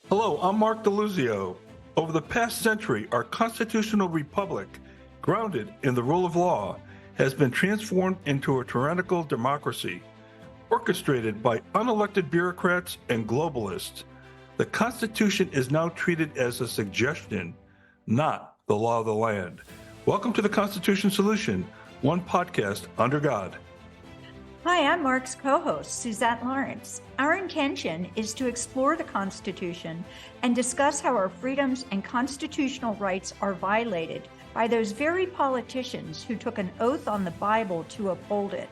Hello, I'm Mark DeLuzio. Over the past century, our constitutional republic, grounded in the rule of law, has been transformed into a tyrannical democracy, orchestrated by unelected bureaucrats and globalists. The Constitution is now treated as a suggestion, not the law of the land. Welcome to the Constitution Solution, one podcast under God. Hi, I'm Mark's co-host, Suzette Lawrence. Our intention is to explore the Constitution and discuss how our freedoms and constitutional rights are violated by those very politicians who took an oath on the Bible to uphold it.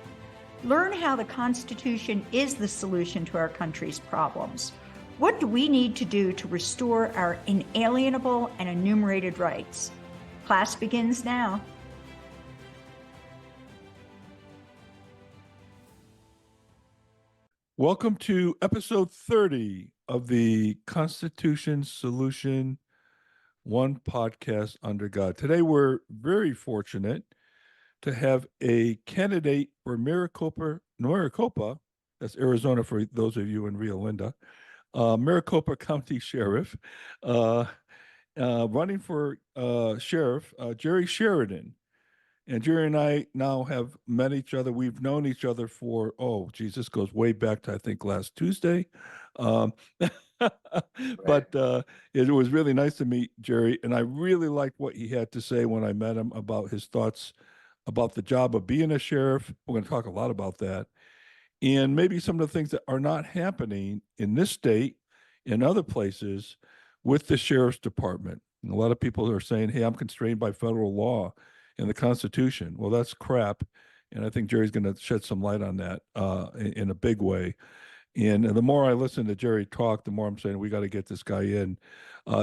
Learn how the Constitution is the solution to our country's problems. What do we need to do to restore our inalienable and enumerated rights? Class begins now. Welcome to episode 30 of the Constitution Solution, one podcast under God. Today, we're very fortunate to have a candidate for Maricopa, that's Arizona for those of you in Rio Linda, Maricopa County Sheriff, running for Sheriff, Jerry Sheridan. And Jerry and I now have met each other. We've known each other for, this goes way back to, I think, last Tuesday. But it was really nice to meet Jerry. And I really liked what he had to say when I met him about his thoughts about the job of being a sheriff. We're going to talk a lot about that. And maybe some of the things that are not happening in this state, in other places, with the sheriff's department. And a lot of people are saying, hey, I'm constrained by federal law in the Constitution. Well, that's crap. And I think Jerry's going to shed some light on that in a big way. And the more I listen to Jerry talk, the more I'm saying we got to get this guy in.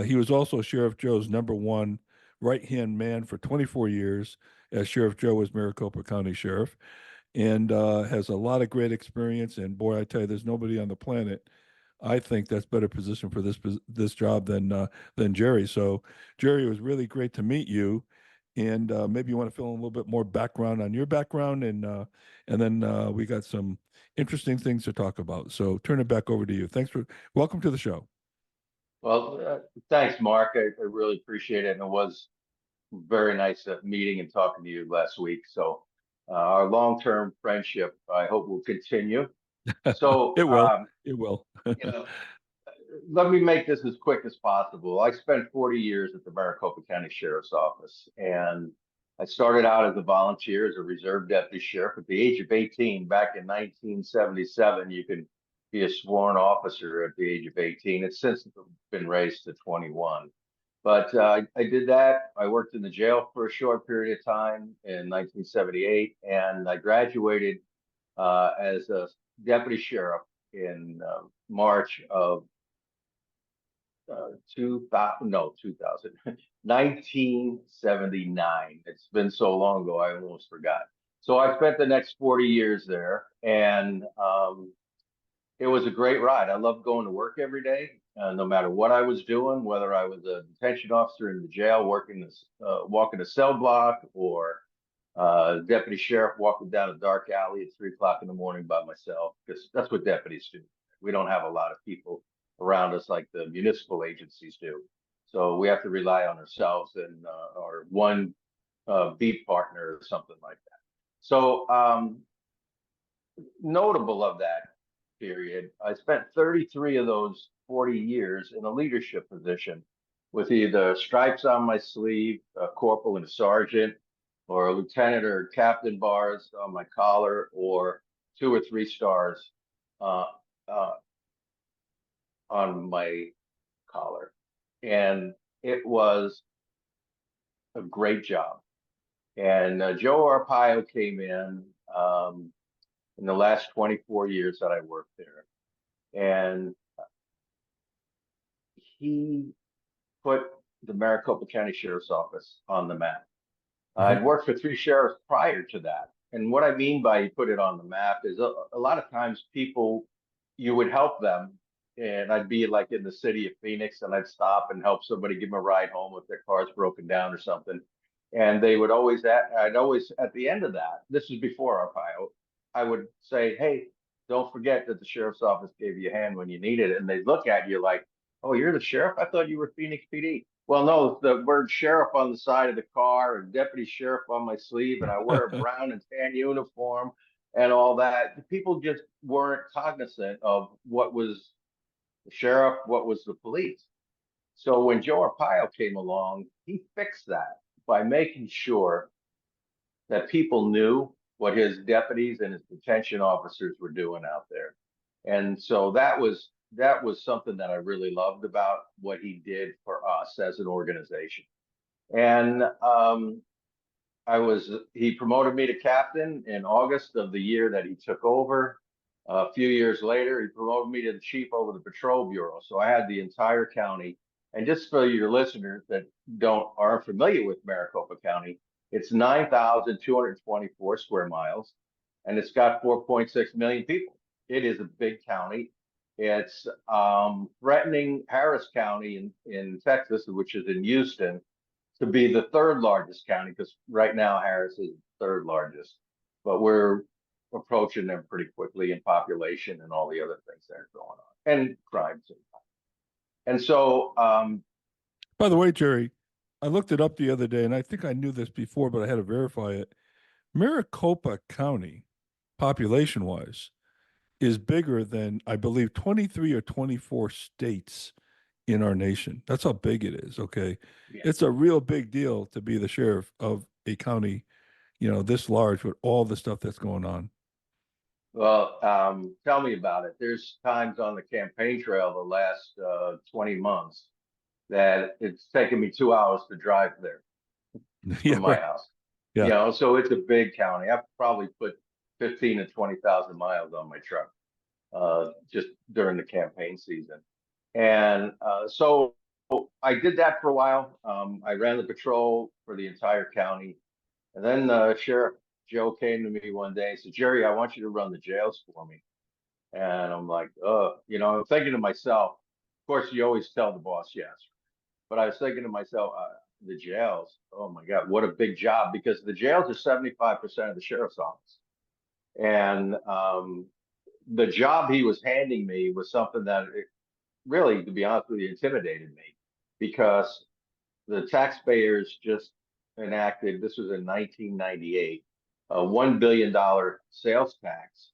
He was also Sheriff Joe's number one right-hand man for 24 years, as Sheriff Joe was Maricopa County Sheriff, and has a lot of great experience. And boy, I tell you, there's nobody on the planet, I think, that's better positioned for this job than Jerry. So, Jerry, it was really great to meet you. And maybe you want to fill in a little bit more background on your background, and then we got some interesting things to talk about. So turn it back over to you. Welcome to the show. Well, thanks, Mark. I really appreciate it, and it was very nice meeting and talking to you last week. So our long-term friendship, I hope, will continue. So it will. It will. Let me make this as quick as possible. I spent 40 years at the Maricopa County Sheriff's Office, and I started out as a volunteer, as a reserve deputy sheriff. At the age of 18, back in 1977, you could be a sworn officer at the age of 18. It's since been raised to 21. But I did that. I worked in the jail for a short period of time in 1978, and I graduated as a deputy sheriff in March of 1979. It's been so long ago, I almost forgot. So I spent the next 40 years there, and it was a great ride. I loved going to work every day, no matter what I was doing, whether I was a detention officer in the jail, walking a cell block, or deputy sheriff walking down a dark alley at 3 o'clock in the morning by myself, because that's what deputies do. We don't have a lot of people around us like the municipal agencies do. So we have to rely on ourselves and our one beat partner or something like that. So notable of that period, I spent 33 of those 40 years in a leadership position with either stripes on my sleeve, a corporal and a sergeant, or a lieutenant or captain bars on my collar, or 2 or 3 stars on my collar. And it was a great job. And Joe Arpaio came in the last 24 years that I worked there. And he put the Maricopa County Sheriff's Office on the map. I'd worked for 3 sheriffs prior to that. And what I mean by put it on the map is a lot of times people, you would help them. And I'd be like in the city of Phoenix, and I'd stop and help somebody, give them a ride home if their car's broken down or something. And they would always, I'd always, at the end of that, this is before Arpaio, I would say, hey, don't forget that the sheriff's office gave you a hand when you needed it. And they'd look at you like, Oh, you're the sheriff? I thought you were Phoenix PD. Well, no, the word sheriff on the side of the car and deputy sheriff on my sleeve, and I wear a brown and tan uniform and all that. People just weren't cognizant of what was the sheriff, what was the police. So when Joe Arpaio came along, he fixed that by making sure that people knew what his deputies and his detention officers were doing out there. And so that was something that I really loved about what he did for us as an organization. And he promoted me to captain in August of the year that he took over. A few years later, he promoted me to the chief over the patrol bureau. So I had the entire county. And just for your listeners that aren't familiar with Maricopa County, it's 9,224 square miles, and it's got 4.6 million people. It is a big county. It's threatening Harris County in Texas, which is in Houston, to be the third largest county, because right now Harris is third largest, but we're approaching them pretty quickly in population and all the other things that are going on, and crimes. And so, By the way, Jerry, I looked it up the other day, and I think I knew this before, but I had to verify it. Maricopa County, population wise, is bigger than, I believe, 23 or 24 states in our nation. That's how big it is. Okay. yeah. It's a real big deal to be the sheriff of a county, this large with all the stuff that's going on. Well, tell me about it. There's times on the campaign trail the last 20 months that it's taken me 2 hours to drive there Yeah, from my right. house. Yeah. So it's a big county. I've probably put 15 to 20,000 miles on my truck just during the campaign season. And so I did that for a while. I ran the patrol for the entire county. And then Sheriff Joe came to me one day and said, Jerry, I want you to run the jails for me. And I'm like, I'm thinking to myself, of course, you always tell the boss yes. But I was thinking to myself, the jails, oh my God, what a big job, because the jails are 75% of the sheriff's office. And the job he was handing me was something that really, to be honest with you, intimidated me, because the taxpayers just enacted, this was in 1998, a $1 billion sales tax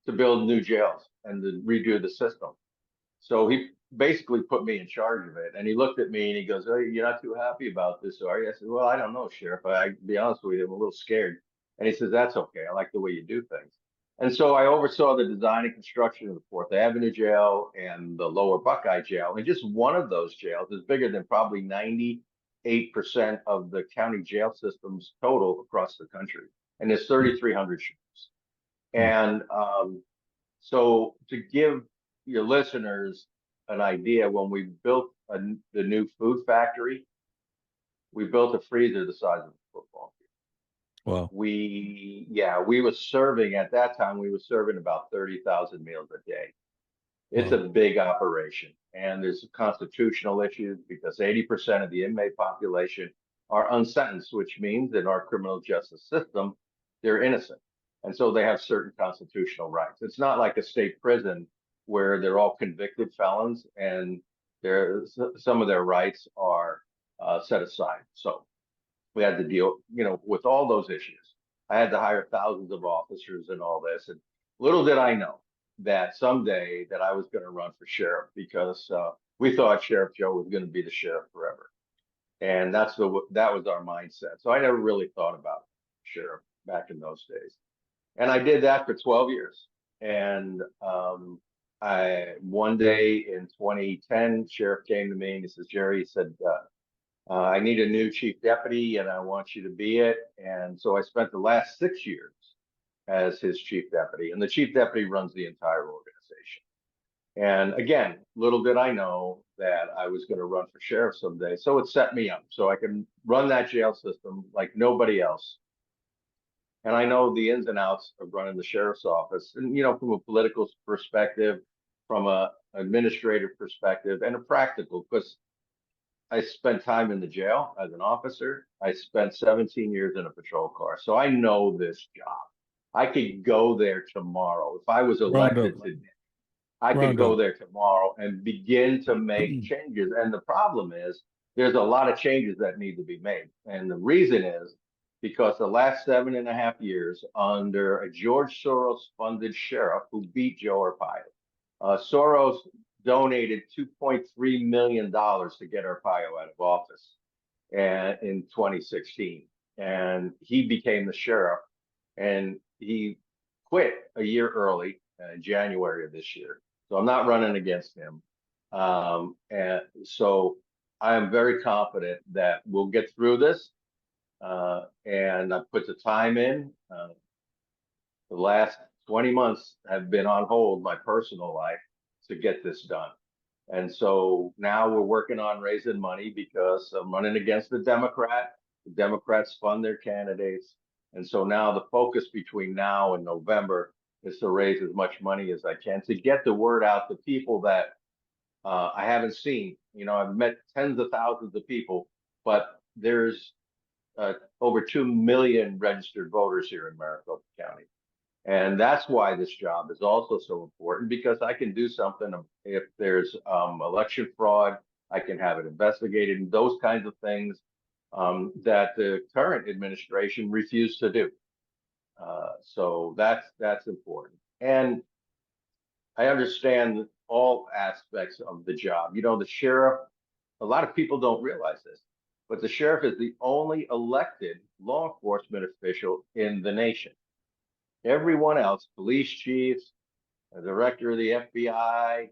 to build new jails and to redo the system. So he basically put me in charge of it. And he looked at me and he goes, "Oh, you're not too happy about this, are you?" I said, "Well, I don't know, Sheriff. To be honest with you, I'm a little scared." And he says, "That's okay. I like the way you do things." And so I oversaw the design and construction of the Fourth Avenue Jail and the Lower Buckeye Jail. And just one of those jails is bigger than probably 98% of the county jail systems total across the country. And there's 3,300 sheriffs. And so to give your listeners an idea, when we built the new food factory, we built a freezer the size of a football field. Wow. We were serving, at that time, we were serving about 30,000 meals a day. It's Wow. a big operation, and there's constitutional issues because 80% of the inmate population are unsentenced, which means in our criminal justice system, they're innocent. And so they have certain constitutional rights. It's not like a state prison where they're all convicted felons and some of their rights are set aside. So we had to deal, with all those issues. I had to hire thousands of officers and all this. And little did I know that someday that I was going to run for sheriff, because we thought Sheriff Joe was going to be the sheriff forever. And that was our mindset. So I never really thought about sheriff back in those days. And I did that for 12 years. And one day in 2010, sheriff came to me and he says, Jerry, he said, I need a new chief deputy and I want you to be it. And so I spent the last 6 years as his chief deputy, and the chief deputy runs the entire organization. And again, little did I know that I was going to run for sheriff someday. So it set me up so I can run that jail system like nobody else. And I know the ins and outs of running the sheriff's office, and from a political perspective, from a administrative perspective, and a practical, because I spent time in the jail as an officer. I spent 17 years in a patrol car. So I know this job. I could go there tomorrow. If I was Round up. elected today, I could Round go up. there tomorrow and begin to make changes. And the problem is there's a lot of changes that need to be made. And the reason is because the last 7.5 years under a George Soros funded sheriff who beat Joe Arpaio, Soros donated $2.3 million to get Arpaio out of office and in 2016. And he became the sheriff and he quit a year early in January of this year. So I'm not running against him. And so I am very confident that we'll get through this. And I put the time in. The last 20 months have been on hold, my personal life, to get this done. And so now we're working on raising money because I'm running against the Democrat. The Democrats fund their candidates. And so now the focus between now and November is to raise as much money as I can to get the word out to people that I haven't seen. You know, I've met tens of thousands of people, but there's over 2 million registered voters here in Maricopa County. And that's why this job is also so important, because I can do something if there's election fraud, I can have it investigated, and those kinds of things that the current administration refused to do. So that's important. And I understand all aspects of the job. You know, the sheriff, a lot of people don't realize this, but the sheriff is the only elected law enforcement official in the nation. Everyone else, police chiefs, the director of the FBI,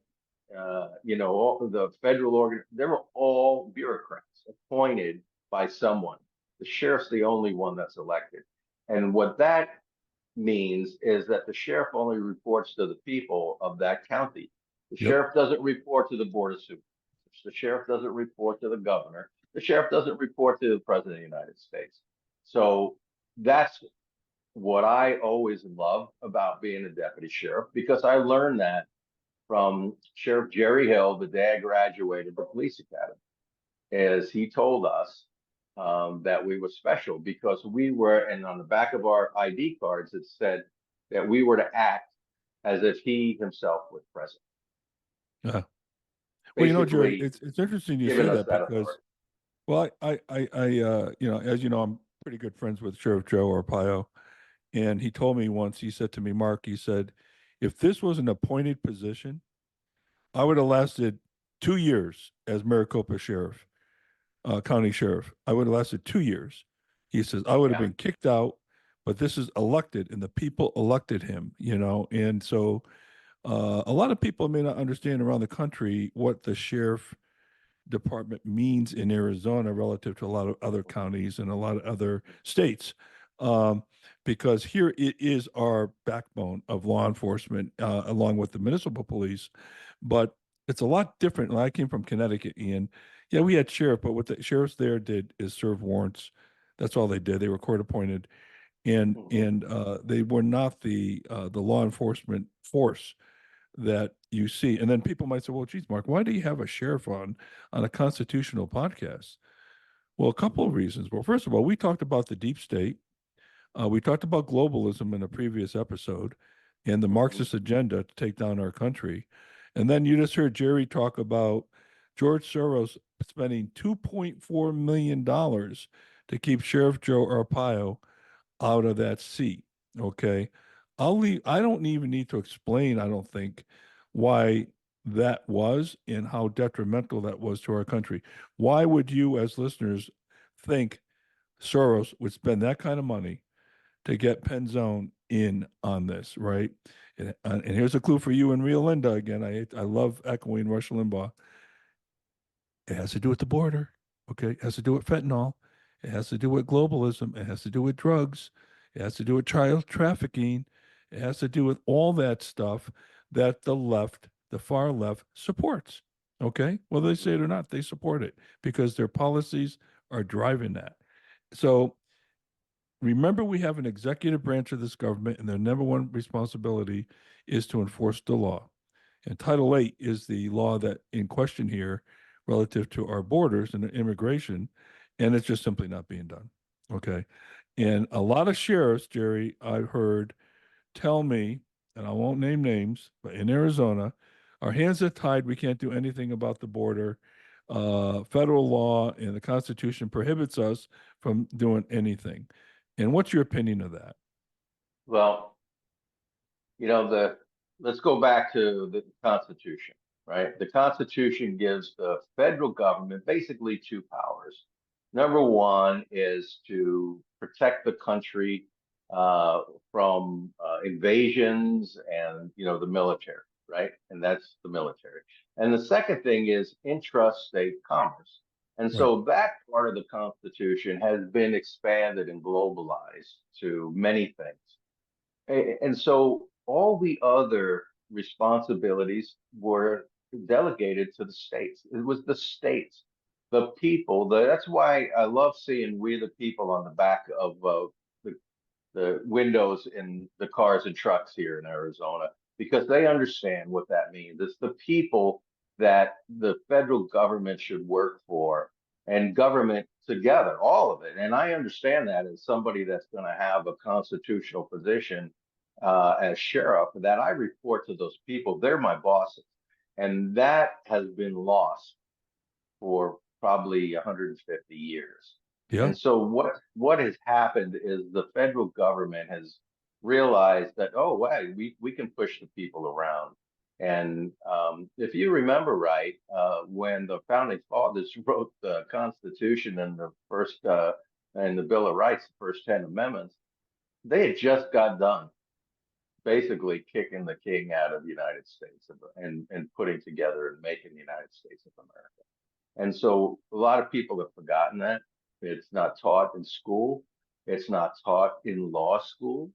you know, all the federal organ, they were all bureaucrats appointed by someone. The sheriff's the only one that's elected. And what that means is that the sheriff only reports to the people of that county. The Yep. sheriff doesn't report to the board of supervisors. The sheriff doesn't report to the governor. The sheriff doesn't report to the president of the United States. So that's what I always love about being a deputy sheriff, because I learned that from Sheriff Jerry Hill the day I graduated the police academy, as he told us that we were special because we were, and on the back of our ID cards, it said that we were to act as if he himself was present. Yeah. Well, you know, Jerry, Basically, it's interesting you giving say us that that because, authority. well, you know, as you know, I'm pretty good friends with Sheriff Joe Arpaio, and he told me once, he said to me, Mark, he said, if this was an appointed position, I would have lasted 2 years as Maricopa Sheriff, County Sheriff. I would have lasted 2 years. He says, I would have Yeah. been kicked out, but this is elected and the people elected him, you know, and so a lot of people may not understand around the country what the sheriff department means in Arizona relative to a lot of other counties and a lot of other states. Um, because here it is our backbone of law enforcement, along with the municipal police. But it's a lot different. And I came from Connecticut, and yeah, we had sheriff, but what the sheriffs there did is serve warrants. That's all they did. They were court appointed, and Mhm. and they were not the law enforcement force that you see. And then people might say, well, geez, Mark, why do you have a sheriff on a constitutional podcast? Well, a couple of reasons. Well, first of all, we talked about the deep state. We talked about globalism in a previous episode and the Mhm. Marxist agenda to take down our country. And then you just heard Jerry talk about George Soros spending $2.4 million to keep Sheriff Joe Arpaio out of that seat. Okay. I'll leave. I don't even need to explain, I don't think, why that was and how detrimental that was to our country. Why would you, as listeners, think Soros would spend that kind of money to get Penzone in on this, right? And here's a clue for you and Real Linda again. I love echoing Rush Limbaugh. It has to do with the border. Okay. It has to do with fentanyl. It has to do with globalism. It has to do with drugs. It has to do with child trafficking. It has to do with all that stuff that the left, the far left, supports. Okay. Whether they say it or not, they support it because their policies are driving that. So remember, we have an executive branch of this government, and their number one responsibility is to enforce the law. And Title 8 is the law that in question here relative to our borders and immigration, and it's just simply not being done. Okay. And a lot of sheriffs, Jerry, I've heard tell me, and I won't name names, but in Arizona, Our hands are tied. We can't do anything about the border. Federal law and the Constitution prohibits us from doing anything. And what's your opinion of that? Well, let's go back to the Constitution, right? The Constitution gives the federal government basically two powers. Number one is to protect the country from invasions and the military, right? And that's the military. And the second thing is intrastate commerce. And Right. so that part of the Constitution has been expanded and globalized to many things. And so all the other responsibilities were delegated to the states. It was the states, the people. That's why I love seeing "We the People" on the back of the windows in the cars and trucks here in Arizona, because they understand what that means. It's the people that the federal government should work for, and government together, all of it. And I understand that as somebody that's going to have a constitutional position as sheriff, that I report to those people. They're my bosses. And that has been lost for probably 150 years. Yeah. And so what has happened is the federal government has realized that, oh, wow, we can push the people around. And if you remember right, when the founding fathers wrote the Constitution and and the Bill of Rights, the first 10 amendments, they had just got done basically kicking the king out of the United States and putting together and making the United States of America. And so a lot of people have forgotten that. It's not taught in school. It's not taught in law school.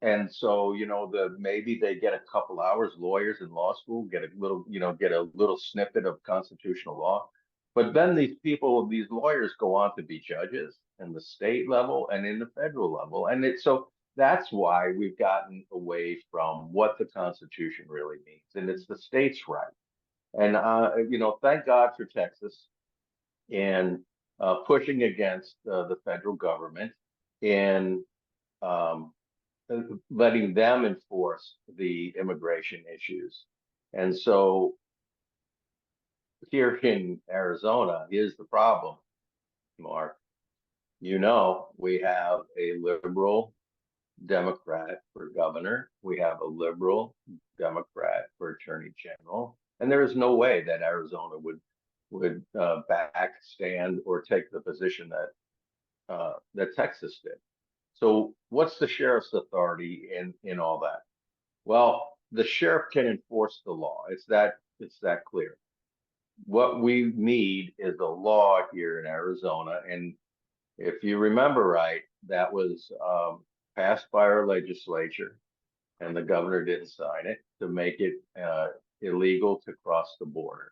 And so maybe they get a couple hours, lawyers in law school, get a little snippet of constitutional law. But then these lawyers go on to be judges in the state level and in the federal level. And so that's why we've gotten away from what the Constitution really means. And it's the states' right. And thank God for Texas and pushing against the federal government and letting them enforce the immigration issues. And so here in Arizona, here's the problem, Mark. We have a liberal Democrat for governor. We have a liberal Democrat for attorney general. And there is no way that Arizona would backstand or take the position that Texas did. So what's the sheriff's authority in all that? Well, the sheriff can enforce the law. It's that clear. What we need is a law here in Arizona. And if you remember right, that was passed by our legislature, and the governor didn't sign it, to make it illegal to cross the border,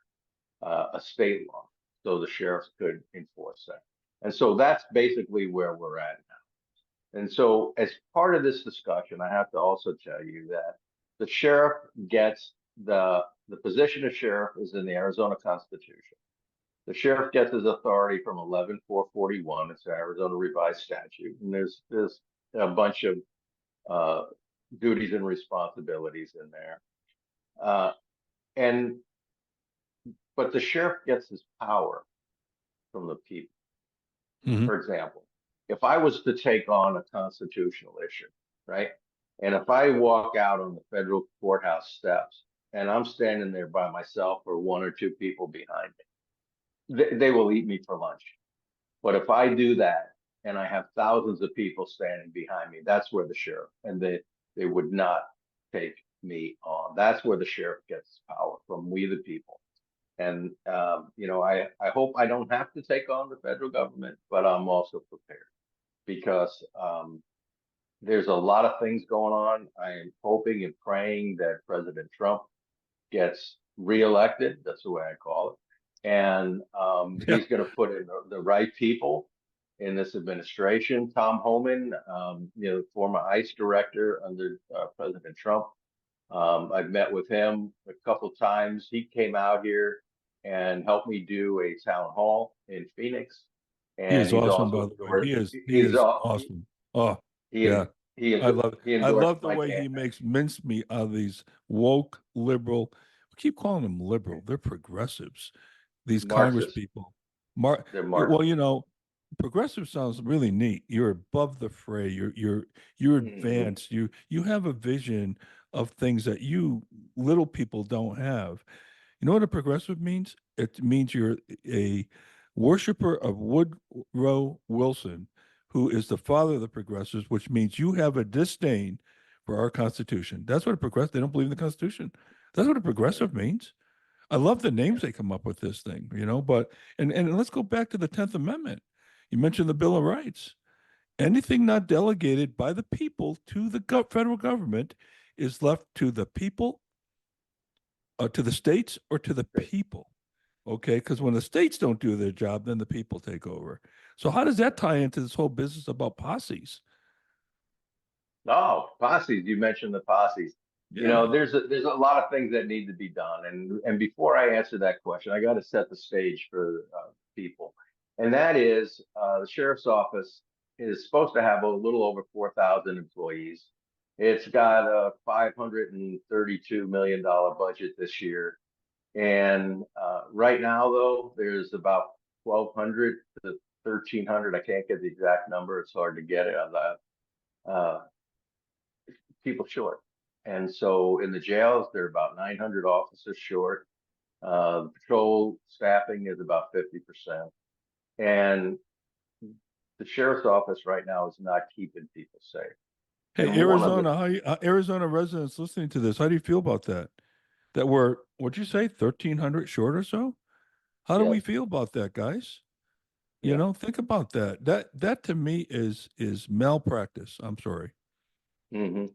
a state law, so the sheriffs could enforce that. And so that's basically where we're at now. And so as part of this discussion, I have to also tell you that the sheriff gets the position of sheriff is in the Arizona Constitution. The sheriff gets his authority from 11-441. It's an Arizona revised statute. And there's a bunch of duties and responsibilities in there. But the sheriff gets his power from the people. Mhm. For example, if I was to take on a constitutional issue, right? And if I walk out on the federal courthouse steps and I'm standing there by myself or one or two people behind me, they will eat me for lunch. But if I do that and I have thousands of people standing behind me, that's where the sheriff, and they would not take me on. That's where the sheriff gets power from, we the people. And I hope I don't have to take on the federal government, but I'm also prepared because there's a lot of things going on. I am hoping and praying that President Trump gets reelected. That's the way I call it. And he's going to put in the right people in this administration. Tom Homan, former ICE director under President Trump. I've met with him a couple of times. He came out here and helped me do a town hall in Phoenix. He And is he's awesome, by also the way. He is awesome. Oh, he yeah. he I love he I endorsed love the my way he campaign. makes mincemeat out of these woke liberal. keep calling them liberal. They're progressives. These Congress Marxists. people. They're Well, Marxists. progressive sounds really neat. You're above the fray. You're Mhm. advanced. You have a vision of things that you little people don't have. You know what a progressive means? It means you're a worshiper of Woodrow Wilson, who is the father of the progressives, which means you have a disdain for our Constitution. That's what a progressive, they don't believe in the Constitution. That's what a progressive means. I love the names they come up with this thing, but and let's go back to the 10th Amendment. You mentioned the Bill of Rights. Anything not delegated by the people to the federal government is left to the people, to the states, or to the people. Okay, because when the states don't do their job, then the people take over. So how does that tie into this whole business about posses? Oh, posses. You mentioned the posses. Yeah. There's a lot of things that need to be done, and before I answer that question, I got to set the stage for people, and that is the sheriff's office is supposed to have a little over 4,000 employees. It's got a $532 million budget this year, and right now though, there's about 1,200 to 1,300. I can't get the exact number. It's hard to get it on that. People short. And so in the jails, there are about 900 officers short. Patrol staffing is about 50%. And the sheriff's office right now is not keeping people safe. Hey, And one of the, Arizona, Arizona residents listening to this, how do you feel about that? That we're, what'd you say, 1,300 short or so? How do yes, we feel about that, guys? yeah. Think about that. That to me is malpractice. I'm sorry. Hmm.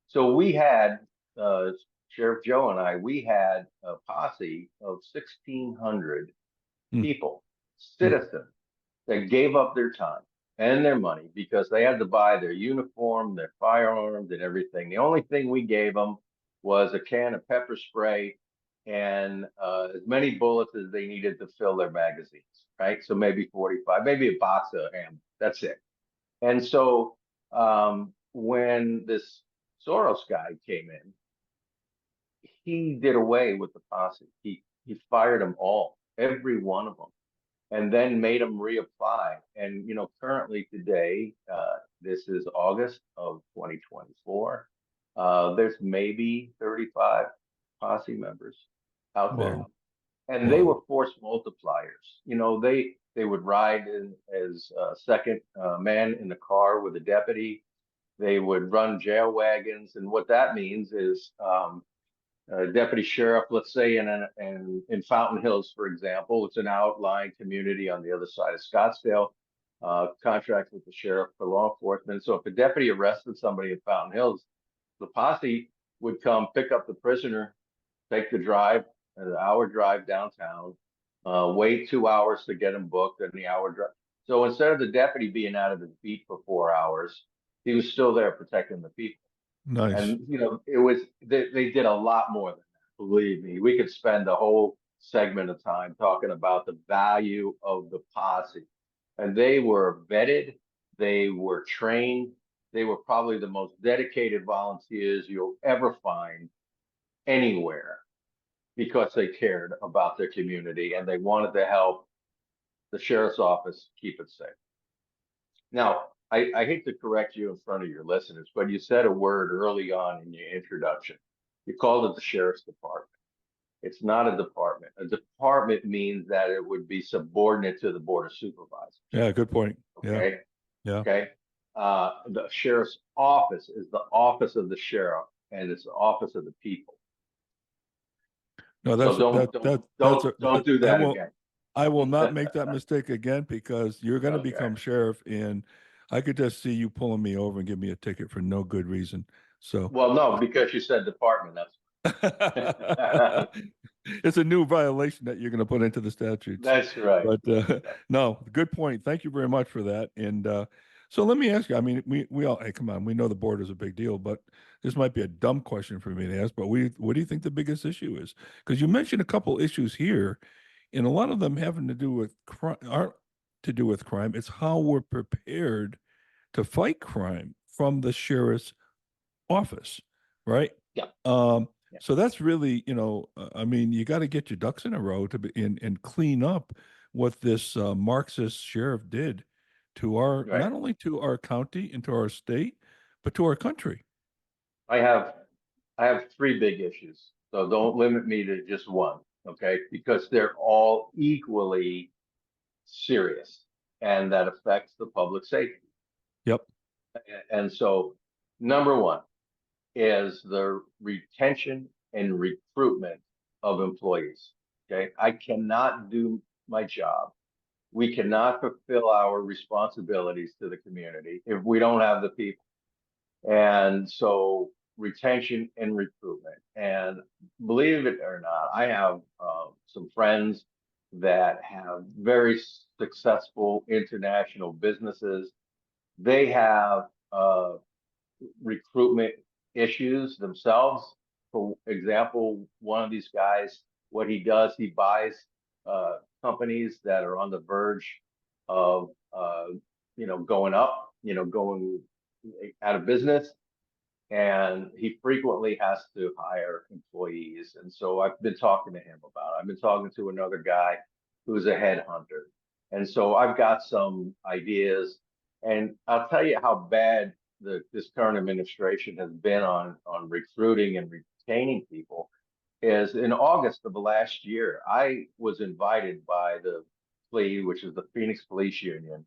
So we had, uh, Sheriff Joe and I, we had a posse of 1,600 Hmm, people, hmm. citizens, that gave up their time and their money because they had to buy their uniform, their firearms, and everything. The only thing we gave them was a can of pepper spray and as many bullets as they needed to fill their magazines, right? So maybe 45, maybe a box of ammo. That's it. And so when this Soros guy came in, he did away with the posse. He fired them all, every one of them, and then made them reapply. And currently today, this is August of 2024. There's maybe 35 posse members out there, Wow. and they Wow. were force multipliers. They would ride in as a second man in the car with a deputy. They would run jail wagons, and what that means is deputy sheriff, let's say in Fountain Hills, for example, it's an outlying community on the other side of Scottsdale. Contracts with the sheriff for law enforcement. So if a deputy arrested somebody in Fountain Hills, the posse would come pick up the prisoner, take the drive, an hour drive downtown, wait 2 hours to get him booked, and the hour drive. So instead of the deputy being out of his beat for 4 hours, he was still there protecting the people. Nice. And it was they did a lot more than that. Believe me, we could spend a whole segment of time talking about the value of the posse. And they were vetted, they were trained, they were probably the most dedicated volunteers you'll ever find anywhere because they cared about their community and they wanted to help the sheriff's office keep it safe. Now, I hate to correct you in front of your listeners, but you said a word early on in your introduction. You called it the sheriff's department. It's not a department. A department means that it would be subordinate to the board of supervisors. Yeah, good point. Yeah. Okay. Yeah. Okay. The sheriff's office is the office of the sheriff, and it's the office of the people. No, So don't do that again. I will not make that mistake again because you're going to Okay. become sheriff, and I could just see you pulling me over and give me a ticket for no good reason. So Well, no, because you said department. it's a new violation that you're going to put into the statutes. That's right. But That's right. no, good point. Thank you very much for that. And so let me ask you. I mean, we all, hey, come on, we know the border is a big deal, but this might be a dumb question for me to ask. But what do you think the biggest issue is? Because you mentioned a couple issues here, and a lot of them having to do with crime, aren't to do with crime. It's how we're prepared to fight crime from the sheriff's office, right? Yeah. So that's really, I mean, you got to get your ducks in a row to be and clean up what this Marxist sheriff did to our, Right. not only to our county and to our state, but to our country. I have I have three big issues. So don't limit me to just one, okay? Because they're all equally serious and that affects the public safety. Yep. And so number one is the retention and recruitment of employees. Okay. I cannot do my job. We cannot fulfill our responsibilities to the community if we don't have the people. And so retention and recruitment. And believe it or not, I have some friends that have very successful international businesses. They have recruitment issues themselves. For example, one of these guys, what he does, he buys companies that are on the verge of, going up, going out of business. And he frequently has to hire employees. And so I've been talking to him about it. I've been talking to another guy who's a headhunter. And so I've got some ideas. And I'll tell you how bad this current administration has been on recruiting and retaining people is in August of the last year, I was invited by the PLE, which is the Phoenix Police Union,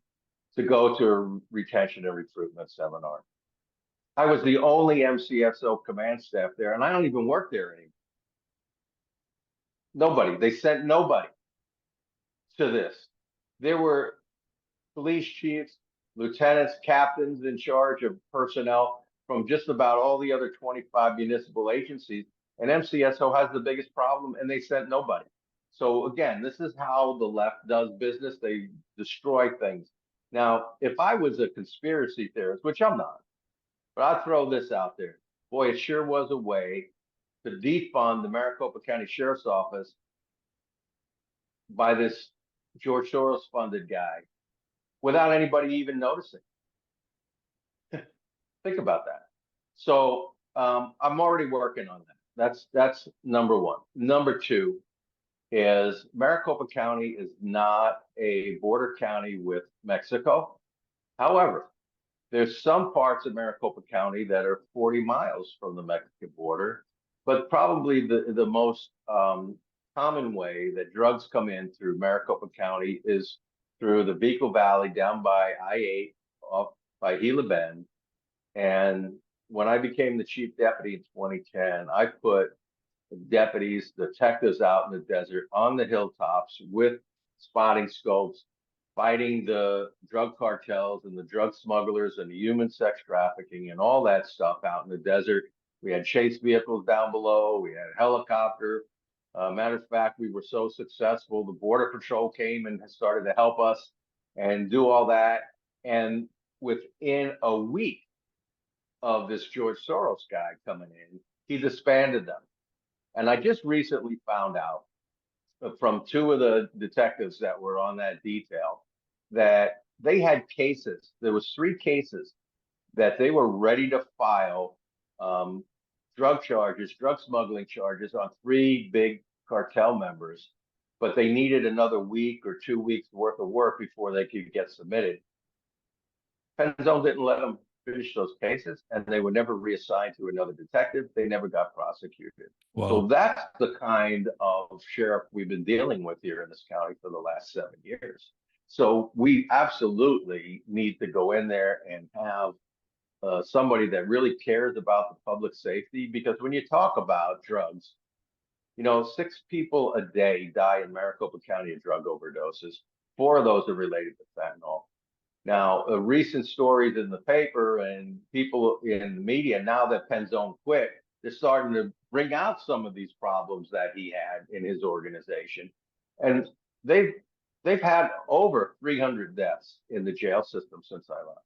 to go to a retention and recruitment seminar. I was the only MCSO command staff there, and I don't even work there anymore. Nobody. They sent nobody to this. There were police chiefs, lieutenants, captains in charge of personnel from just about all the other 25 municipal agencies. And MCSO has the biggest problem, and they sent nobody. So again, this is how the left does business. They destroy things. Now, if I was a conspiracy theorist, which I'm not, but I'll throw this out there. Boy, it sure was a way to defund the Maricopa County Sheriff's Office by this George Soros funded guy without anybody even noticing. Think about that. So I'm already working on that. That's number one. Number two is Maricopa County is not a border county with Mexico. However, there's some parts of Maricopa County that are 40 miles from the Mexican border, but probably the most common way that drugs come in through Maricopa County is through the Beagle Valley down by I-8 off by Gila Bend. And when I became the chief deputy in 2010, I put deputies, detectives out in the desert on the hilltops with spotting scopes, fighting the drug cartels and the drug smugglers and the human sex trafficking and all that stuff out in the desert. We had chase vehicles down below. We had a helicopter. Matter of fact, we were so successful, the Border Patrol came and started to help us and do all that. And within a week of this George Soros guy coming in, he disbanded them. And I just recently found out from two of the detectives that were on that detail that they had cases. There was 3 cases that they were ready to file drug charges, drug smuggling charges on 3 big cartel members, but they needed another week or 2 weeks worth of work before they could get submitted. Penzone didn't let them finish those cases, and they were never reassigned to another detective. They never got prosecuted. Wow. So that's the kind of sheriff we've been dealing with here in this county for the last 7 years. So we absolutely need to go in there and have somebody that really cares about the public safety, because when you talk about drugs, 6 people a day die in Maricopa County of drug overdoses. 4 of those are related to fentanyl. Now, recent stories in the paper and people in the media, now that Penzone quit, they're starting to bring out some of these problems that he had in his organization. And they've had over 300 deaths in the jail system since I left.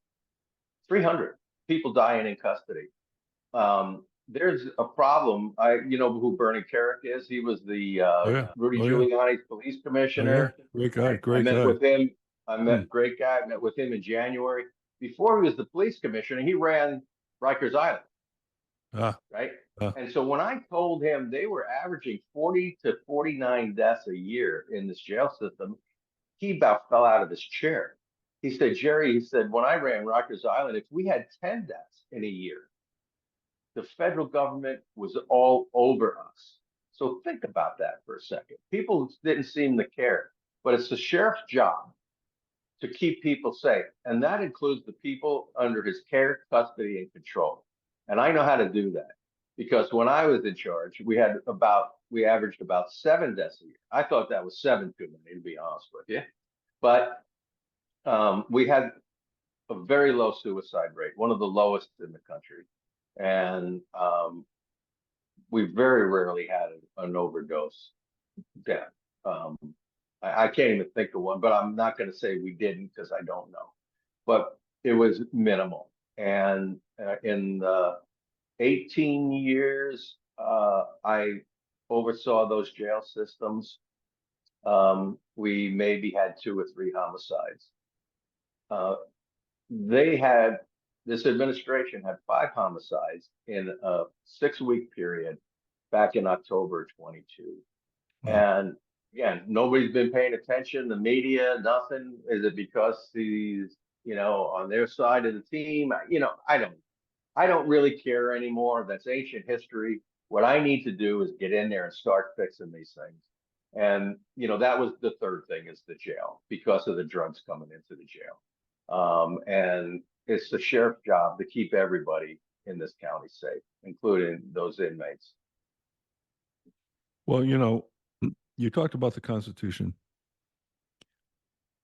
300 people dying in custody. There's a problem. You know who Bernie Carrick is? He was the Rudy Giuliani's police commissioner. Great guy, I met guy. with him. I met great guy. I met with him in January. Before he was the police commissioner, he ran Rikers Island. Right? And so when I told him they were averaging 40 to 49 deaths a year in this jail system, he about fell out of his chair. He said, Jerry, he said, when I ran Rikers Island, if we had 10 deaths in a year, the federal government was all over us. So think about that for a second. People didn't seem to care, but it's the sheriff's job to keep people safe. And that includes the people under his care, custody, and control. And I know how to do that because when I was in charge, we averaged about 7 deaths a year. I thought that was 7 too many, to be honest with you. But we had a very low suicide rate, one of the lowest in the country. And we very rarely had an overdose death. I can't even think of one, but I'm not going to say we didn't because I don't know. But it was minimal. And in the 18 years I oversaw those jail systems, we maybe had 2 or 3 homicides. This administration had 5 homicides in a 6-week period back in October 22. Wow. And again, nobody's been paying attention. The media, nothing. Is it because he's, on their side of the team? I don't really care anymore. That's ancient history. What I need to do is get in there and start fixing these things. And, that was the third thing, is the jail, because of the drugs coming into the jail. And it's the sheriff's job to keep everybody in this county safe, including those inmates. Well, you talked about the Constitution.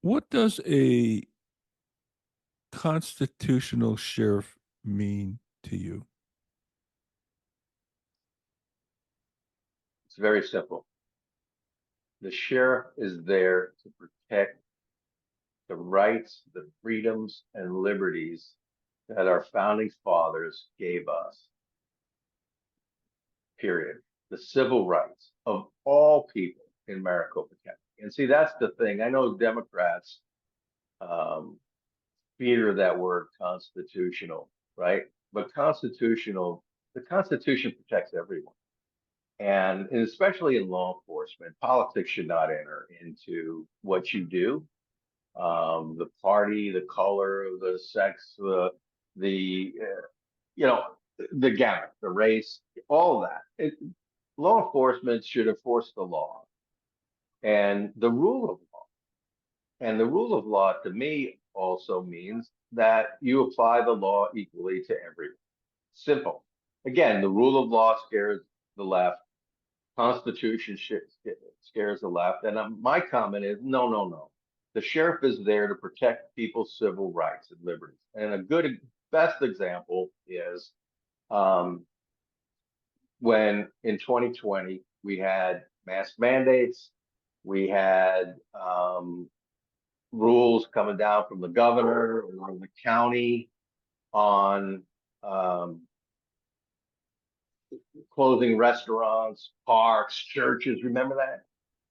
What does a constitutional sheriff mean to you? It's very simple. The sheriff is there to protect the rights, the freedoms, and liberties that our founding fathers gave us. Period. The civil rights of all people in Maricopa County. And see, that's the thing. I know Democrats fear that word constitutional, right? But the Constitution protects everyone. And especially in law enforcement, politics should not enter into what you do. The party, the color, the sex, the gamut, the race, all of that. Law enforcement should enforce the law and the rule of law. And the rule of law, to me, also means that you apply the law equally to everyone. Simple. Again, the rule of law scares the left. Constitution scares the left. And my comment is, no. The sheriff is there to protect people's civil rights and liberties. And a best example is when in 2020 we had mask mandates, we had rules coming down from the governor or the county on closing restaurants, parks, churches. Remember that?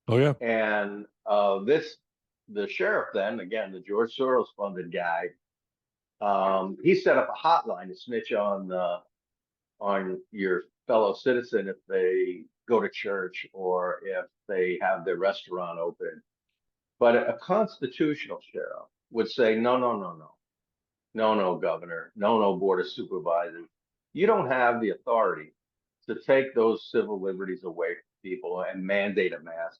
Oh, yeah. And the sheriff then, again, the George Soros funded guy, he set up a hotline to snitch on your fellow citizen if they go to church or if they have their restaurant open. But a constitutional sheriff would say, no, governor, no, board of supervisors. You don't have the authority to take those civil liberties away from people and mandate a mask.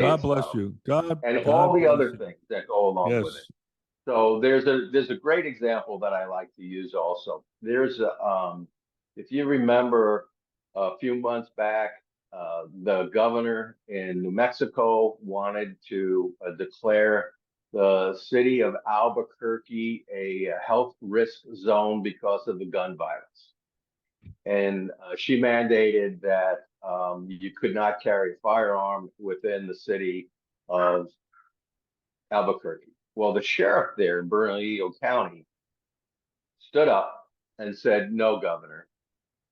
God bless you. And all the other things that go along with it. Yes. So there's a great example that I like to use also. There's if you remember a few months back, the governor in New Mexico wanted to declare the city of Albuquerque a health risk zone because of the gun violence. And she mandated that you could not carry a firearm within the city of Albuquerque. Well, the sheriff there in Bernalillo County stood up and said, no, governor,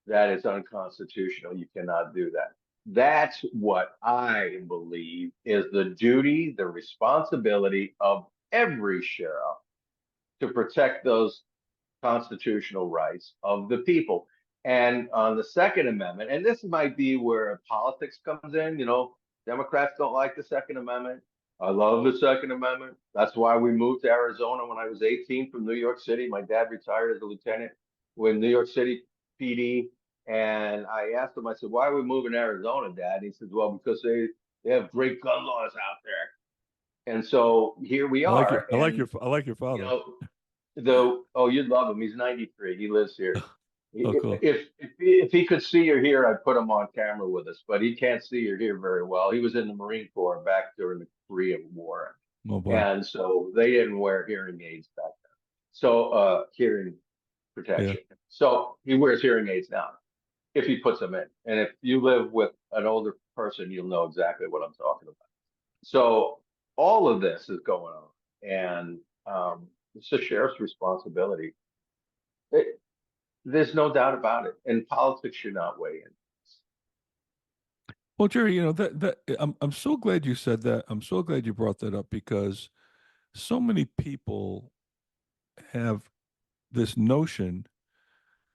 that is unconstitutional. You cannot do that. That's what I believe is the duty, the responsibility of every sheriff to protect those constitutional rights of the people. And on the Second Amendment, and this might be where politics comes in, Democrats don't like the Second Amendment. I love the Second Amendment. That's why we moved to Arizona when I was 18 from New York City. My dad retired as a lieutenant with New York City PD. And I asked him, I said, why are we moving to Arizona, Dad? And he said, well, because they have great gun laws out there. And so here we I like it. are. And, I like your you father. know, though, oh, you'd love him. He's 93. He lives here. Oh, cool. If he could see or hear, I'd put him on camera with us, but he can't see or hear very well. He was in the Marine Corps back during the Korean War, Oh boy. and so they didn't wear hearing aids back then. So hearing Yeah. protection. So he wears hearing aids now if he puts them in. And if you live with an older person, you'll know exactly what I'm talking about. So all of this is going on, and it's the sheriff's responsibility. It, there's no doubt about it, and politics should not weigh in. Well, Jerry, I'm so glad you said that. I'm so glad you brought that up because so many people have this notion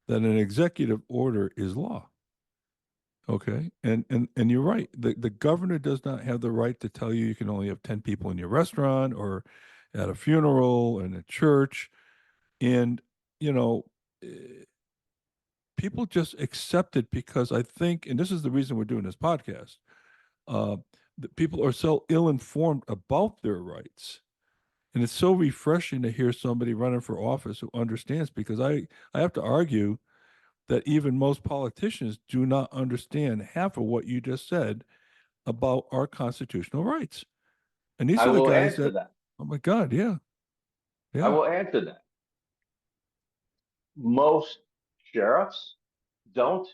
that an executive order is law. Okay. And you're right. The governor does not have the right to tell you can only have 10 people in your restaurant or at a funeral and a church. And, you know, eh, people just accept it because I think, and this is the reason we're doing this podcast, uh, that people are so ill-informed about their rights. And it's so refreshing to hear somebody running for office who understands because I have to argue that even most politicians do not understand half of what you just said about our constitutional rights. And these I are the will guys answer that, that. oh my God, yeah, I yeah. will answer that. Most sheriffs don't.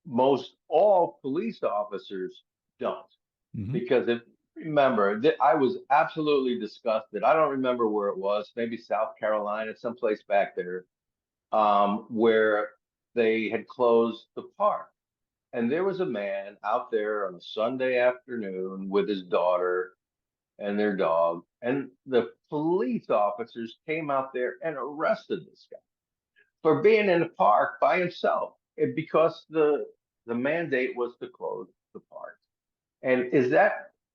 Most all police officers don't. Hmm. Because if remember, I was absolutely disgusted. I don't remember where it was, maybe South Carolina, someplace back there, where they had closed the park. And there was a man out there on a Sunday afternoon with his daughter and their dog. And the police officers came out there and arrested this guy for being in the park by himself because the mandate was to close the park. And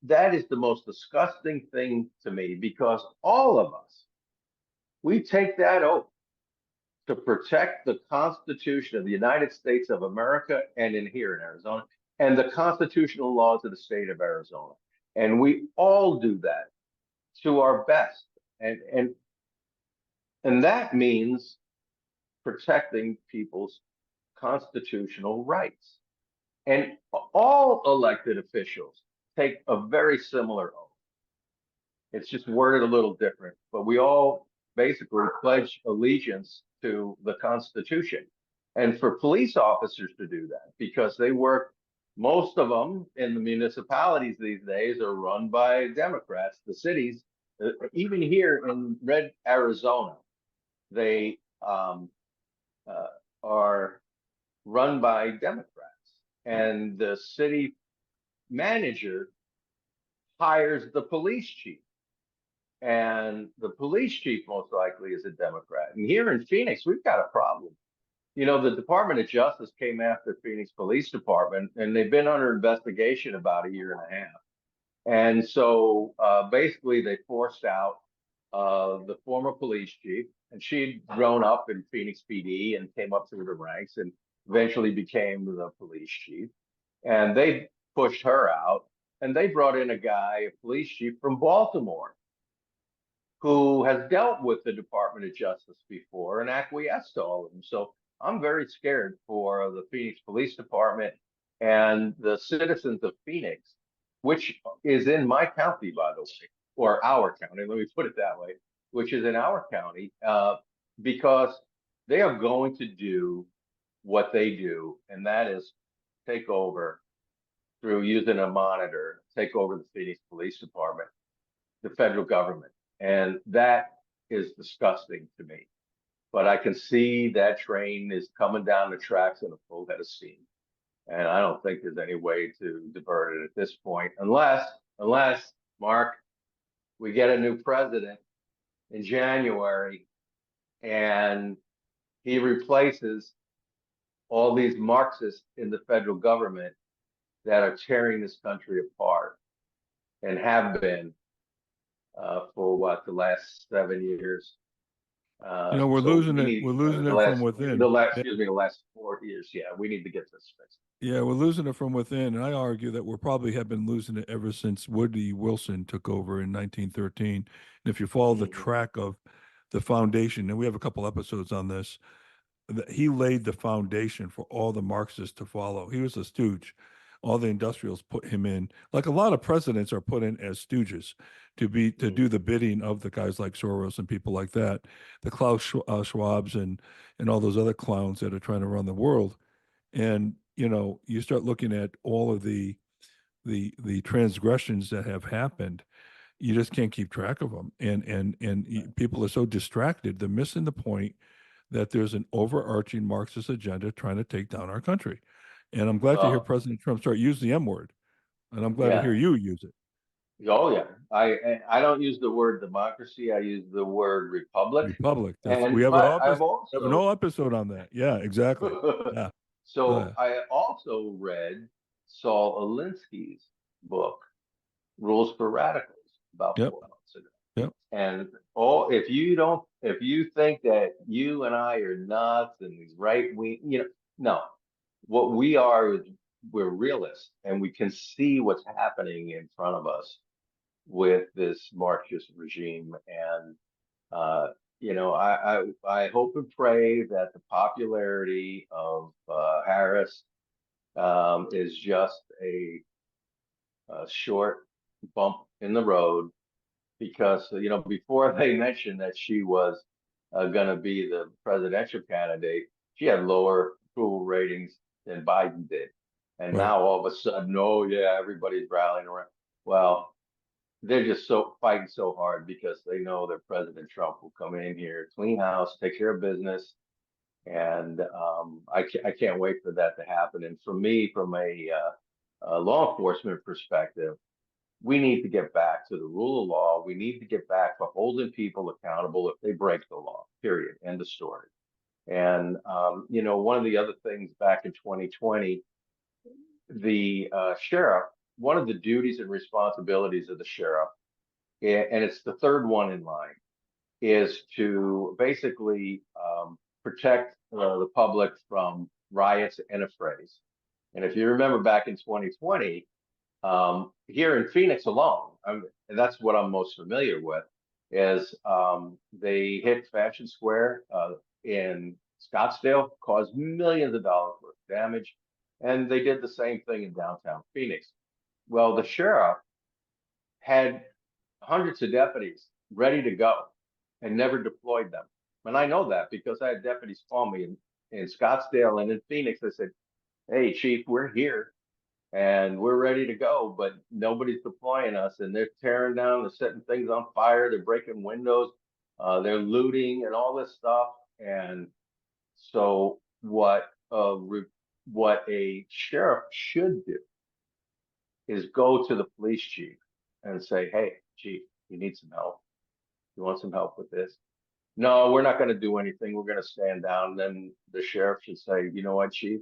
that is the most disgusting thing to me because all of us, we take that oath to protect the Constitution of the United States of America and in here in Arizona and the constitutional laws of the state of Arizona. And we all do that to our best. And that means protecting people's constitutional rights. And all elected officials take a very similar oath. It's just worded a little different, but we all basically pledge allegiance to the Constitution. And for police officers to do that, because they work, most of them in the municipalities these days are run by Democrats, the cities, even here in Red, Arizona, they uh, are run by Democrats. And the city manager hires the police chief. And the police chief most likely is a Democrat. And here in Phoenix, we've got a problem. The Department of Justice came after Phoenix Police Department, and they've been under investigation about a year and a half. And so basically, they forced out the former police chief, and she'd grown up in Phoenix PD and came up through the ranks and eventually became the police chief. And they pushed her out, and they brought in a guy, a police chief from Baltimore, who has dealt with the Department of Justice before and acquiesced to all of them. So I'm very scared for the Phoenix Police Department and the citizens of Phoenix, which is in my county, by the way, or our county, let me put it that way, which is in our county, because they are going to do what they do, and that is take over through using a monitor, take over the Phoenix Police Department, the federal government. And that is disgusting to me. But I can see that train is coming down the tracks in a full head of steam. And I don't think there's any way to divert it at this point, unless, Mark, we get a new president in January and he replaces all these Marxists in the federal government that are tearing this country apart and have been for what, the last 7 years. We're So losing we it. need We're losing it from within. the last 4 years. Yeah, we need to get this fixed. Yeah, we're losing it from within. And I argue that we probably have been losing it ever since Woody Wilson took over in 1913. And if you follow the Mhm. track of the foundation, and we have a couple episodes on this, that he laid the foundation for all the Marxists to follow. He was a stooge. All the industrials put him in, like a lot of presidents are put in as stooges to do the bidding of the guys like Soros and people like that, the Klaus Schwabs and all those other clowns that are trying to run the world. And you start looking at all of the transgressions that have happened. You just can't keep track of them, and people are so distracted. They're missing the point that there's an overarching Marxist agenda trying to take down our country. And I'm glad to hear Well, President Trump start using the M word, and I'm glad to yeah. hear you use it. Oh, yeah. I don't use the word democracy. I use the word republic. Republic. That's And we have but a I've we have an also whole episode on that. Yeah, exactly. Yeah. Oh, so yeah. I also read Saul Alinsky's book, Rules for Radicals, about Yep. 4 months ago. Yep. And if you think that you and I are nuts and these right wing, no. What we are is we're realists and we can see what's happening in front of us with this Marxist regime. And I hope and pray that the popularity of Harris is just a short bump in the road, because before they mentioned that she was going to be the presidential candidate, she had lower approval ratings than Biden did, and Right. now all of a sudden, oh yeah, everybody's rallying around. Well, they're just so fighting so hard because they know that President Trump will come in here, clean house, take care of business, and I can't wait for that to happen. And for me, from a law enforcement perspective, we need to get back to the rule of law. We need to get back to holding people accountable if they break the law. Period. End of story. And one of the other things back in 2020, the sheriff, one of the duties and responsibilities of the sheriff, and it's the third one in line, is to basically protect the public from riots and affrays. And if you remember back in 2020, here in Phoenix alone, and that's what I'm most familiar with, is they hit Fashion Square in Scottsdale, caused millions of dollars worth of damage, and they did the same thing in downtown Phoenix. Well, the sheriff had hundreds of deputies ready to go and never deployed them. And I know that because I had deputies call me in Scottsdale and in Phoenix. They said, "Hey, Chief, we're here and we're ready to go, but nobody's deploying us, and they're tearing down, they're setting things on fire, they're breaking windows, they're looting and all this stuff." And so what a sheriff should do is go to the police chief and say, "Hey, chief, you need some help. You want some help with this?" "No, we're not going to do anything. We're going to stand down." And then the sheriff should say, "You know what, chief?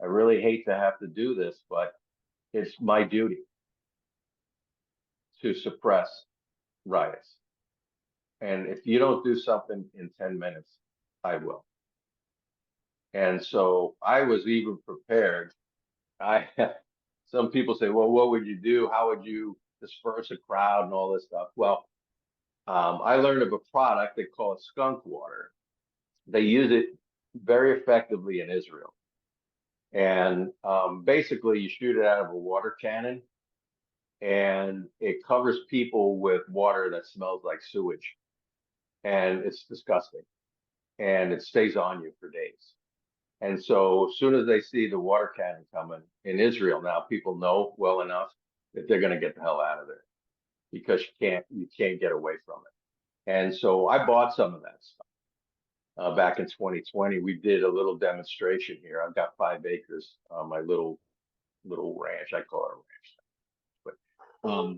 I really hate to have to do this, but it's my duty to suppress riots. And if you don't do something in 10 minutes, I will." And so I was even prepared. I Some people say, "Well, what would you do? How would you disperse a crowd and all this stuff?" Well, I learned of a product they call it skunk water. They use it very effectively in Israel. And basically, you shoot it out of a water cannon, and it covers people with water that smells like sewage. And it's disgusting. And it stays on you for days. And so as soon as they see the water cannon coming in Israel, now people know well enough that they're going to get the hell out of there, because you can't get away from it. And so I bought some of that stuff back in 2020. We did a little demonstration here. I've got 5 acres on my little ranch. I call it a ranch, but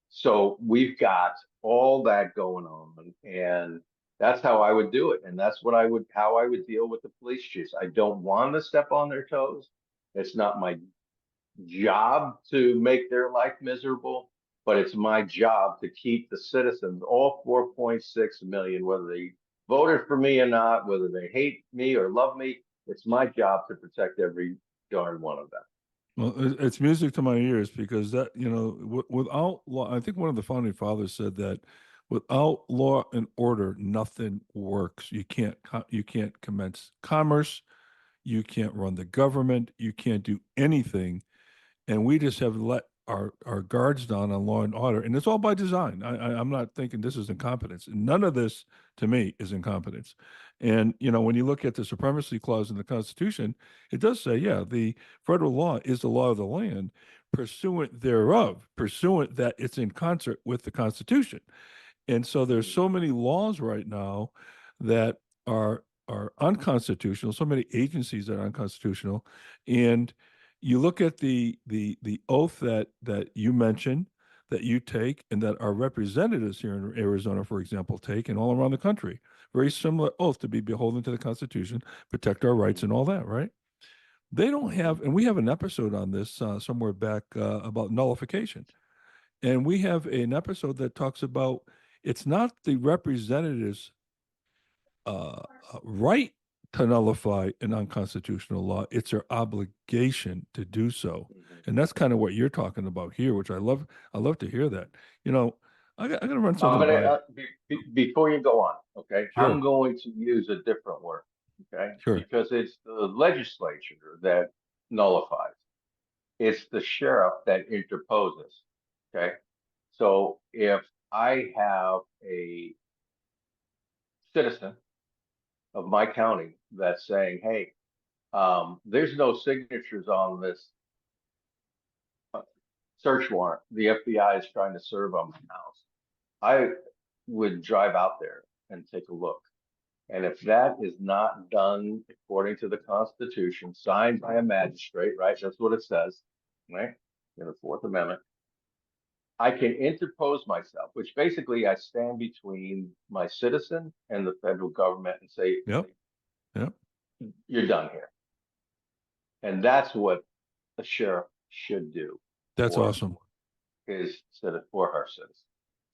so we've got all that going on, and That's how I would do it. And that's how I would deal with the police chiefs. I don't want to step on their toes. It's not my job to make their life miserable, but it's my job to keep the citizens, all 4.6 million, whether they voted for me or not, whether they hate me or love me, it's my job to protect every darn one of them. Well, it's music to my ears because that, without law, I think one of the founding fathers said that without law and order, nothing works. You can't commence commerce, you can't run the government, you can't do anything. And we just have let our guards down on law and order, and it's all by design. I'm not thinking this is incompetence. None of this, to me, is incompetence. And when you look at the supremacy clause in the Constitution, it does say, yeah, the federal law is the law of the land, pursuant thereof, pursuant that it's in concert with the Constitution. And so there's so many laws right now that are unconstitutional, so many agencies that are unconstitutional. And you look at the oath that you mentioned, that you take, and that our representatives here in Arizona, for example, take, and all around the country. Very similar oath to be beholden to the Constitution, protect our rights, and all that, right? They don't have, and we have an episode on this somewhere back about nullification. And we have an episode that talks about it's not the representatives' right to nullify an unconstitutional law, it's their obligation to do so. And that's kind of what you're talking about here, which I love. I love to hear that. You know, I got to run I'm something gonna by you. before you go on, okay? I'm Sure, going to use a different word, okay? sure. Because it's the legislature that nullifies. It's the sheriff that interposes, okay? So if I have a citizen of my county that's saying, "Hey, there's no signatures on this search warrant. The FBI is trying to serve on my house." I would drive out there and take a look. And if that is not done according to the Constitution, signed by a magistrate, right? That's what it says, right? In the Fourth Amendment, I can interpose myself, which basically I stand between my citizen and the federal government and say, Yep, yep. "You're done here." And that's what the sheriff should do That's for awesome. his citizen, for her citizens.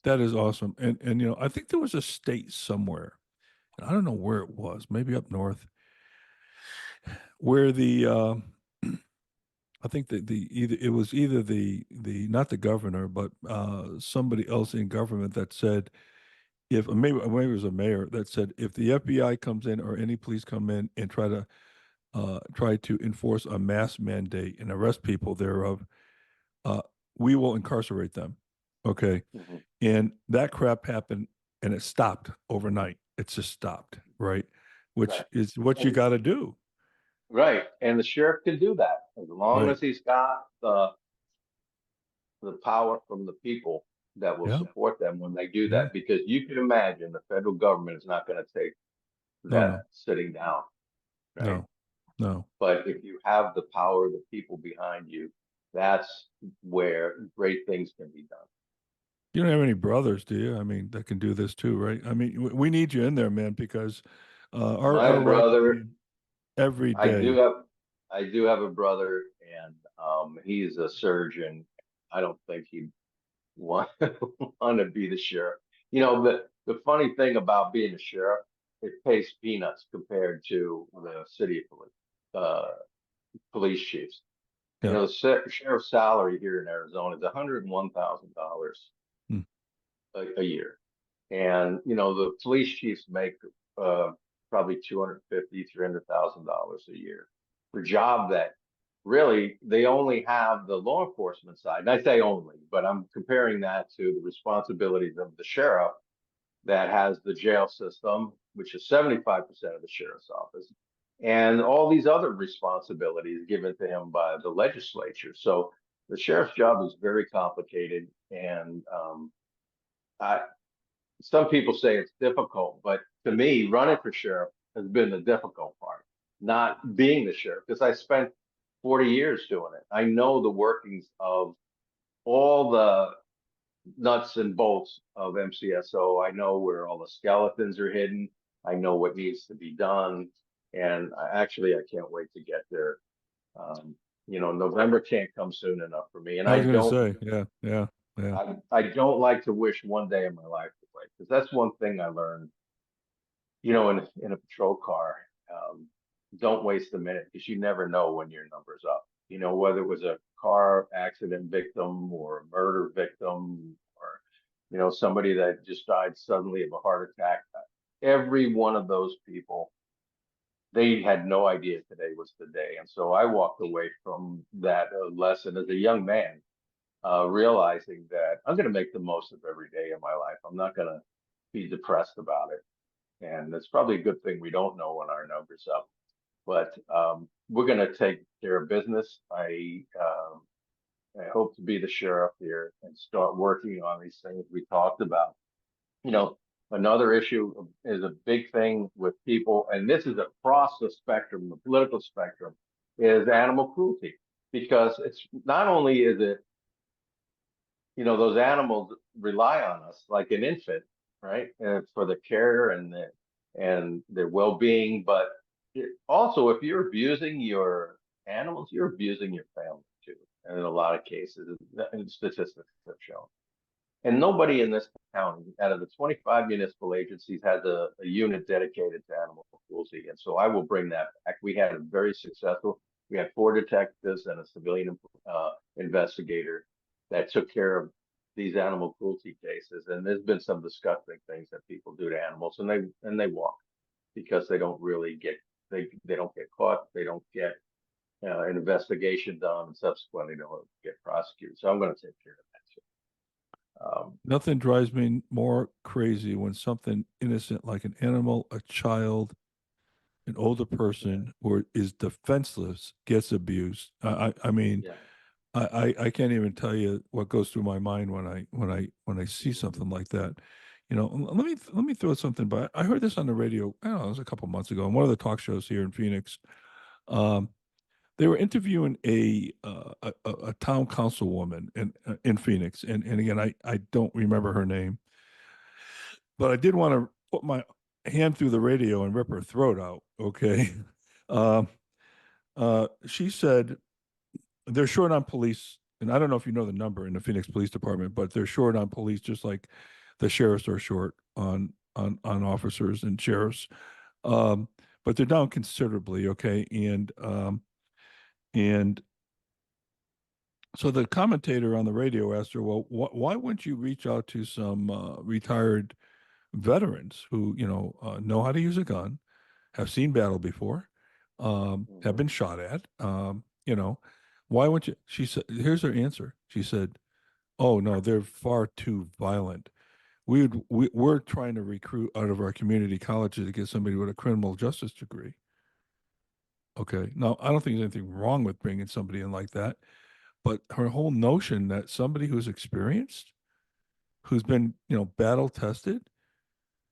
That is awesome. And I think there was a state somewhere, and I don't know where it was, maybe up north, where the I think that the either it was either the not the governor, but somebody else in government that said if maybe it was a mayor that said if the FBI comes in or any police come in and try to enforce a mask mandate and arrest people thereof, uh, we will incarcerate them. Okay, Mhm. and that crap happened, and it stopped overnight. It just stopped, right? Which Right. is what you And got to do, right. And the sheriff can do that as long right? as he's got the power from the people that will Yeah. support them when they do Yeah. that. Because you can imagine the federal government is not going to take No, that no, sitting down, right? no, no. But if you have the power of the people behind you, that's where great things can be done. You don't have any brothers, do you? I mean, that can do this too, right? I mean, we need you in there, man, because our My rights are brother, being every I do day. have, I do have a brother, and he's a surgeon. I don't think he'd want want to be the sheriff. You know, the funny thing about being a sheriff, it pays peanuts compared to the city of police chiefs. You Yeah. know, the sheriff's salary here in Arizona is $101,000 Mm. a year. And, you know, the police chiefs make uh, probably $250,000, $300,000 a year for a job that really they only have the law enforcement side. And I say only, but I'm comparing that to the responsibilities of the sheriff that has the jail system, which is 75% of the sheriff's office, and all these other responsibilities given to him by the legislature. So the sheriff's job is very complicated, and I, some people say it's difficult, but to me, running for sheriff has been the difficult part, not being the sheriff, because I spent 40 years doing it. I know the workings of all the nuts and bolts of MCSO. I know where all the skeletons are hidden. I know what needs to be done. And I can't wait to get there. Um, November can't come soon enough for me. And I was going to say, yeah, yeah, yeah. I don't like to wish one day of my life away because that's one thing I learned, in a patrol car. Um, don't waste a minute because you never know when your number's up. Whether it was a car accident victim or a murder victim or, somebody that just died suddenly of a heart attack. Every one of those people, they had no idea today was the day. And so I walked away from that lesson as a young man, realizing that I'm going to make the most of every day of my life. I'm not going to be depressed about it. And it's probably a good thing we don't know when our number's up. But we're going to take care of business. I hope to be the sheriff here and start working on these things we talked about. Another issue is a big thing with people, and this is across the spectrum, the political spectrum, is animal cruelty. Because it's not only is it, those animals rely on us like an infant, right? For the care and their well-being, but also if you're abusing your animals, you're abusing your family too. And in a lot of cases, and statistics have shown. And nobody in this county, out of the 25 municipal agencies, has a unit dedicated to animal cruelty. And so I will bring that back. We had we had 4 detectives and a civilian investigator that took care of these animal cruelty cases. And there's been some disgusting things that people do to animals, and they walk because they don't really they don't get caught, they don't get an investigation done, and subsequently don't get prosecuted. So I'm going to take care of that too. Nothing drives me more crazy when something innocent like an animal, a child, an older person, or is defenseless gets abused. I mean, Yeah. I can't even tell you what goes through my mind when I see something like that. Let me throw something by. I heard this on the radio. I don't know, it was a couple months ago on one of the talk shows here in Phoenix. Um, they were interviewing a town councilwoman in Phoenix, and again, I don't remember her name, but I did want to put my hand through the radio and rip her throat out. Okay, um, she said they're short on police, and I don't know if you know the number in the Phoenix Police Department, but they're short on police just like the sheriffs are short on officers and sheriffs. Um, but they're down considerably. Okay, and so the commentator on the radio asked her, "Well, why wouldn't you reach out to some retired veterans who know how to use a gun, have seen battle before, have been shot at? Why wouldn't you?" She said, "Here's her answer." She said, "Oh no, they're far too violent. We're trying to recruit out of our community colleges to get somebody with a criminal justice degree." Okay, now I don't think there's anything wrong with bringing somebody in like that. But her whole notion that somebody who's experienced, who's been, battle tested,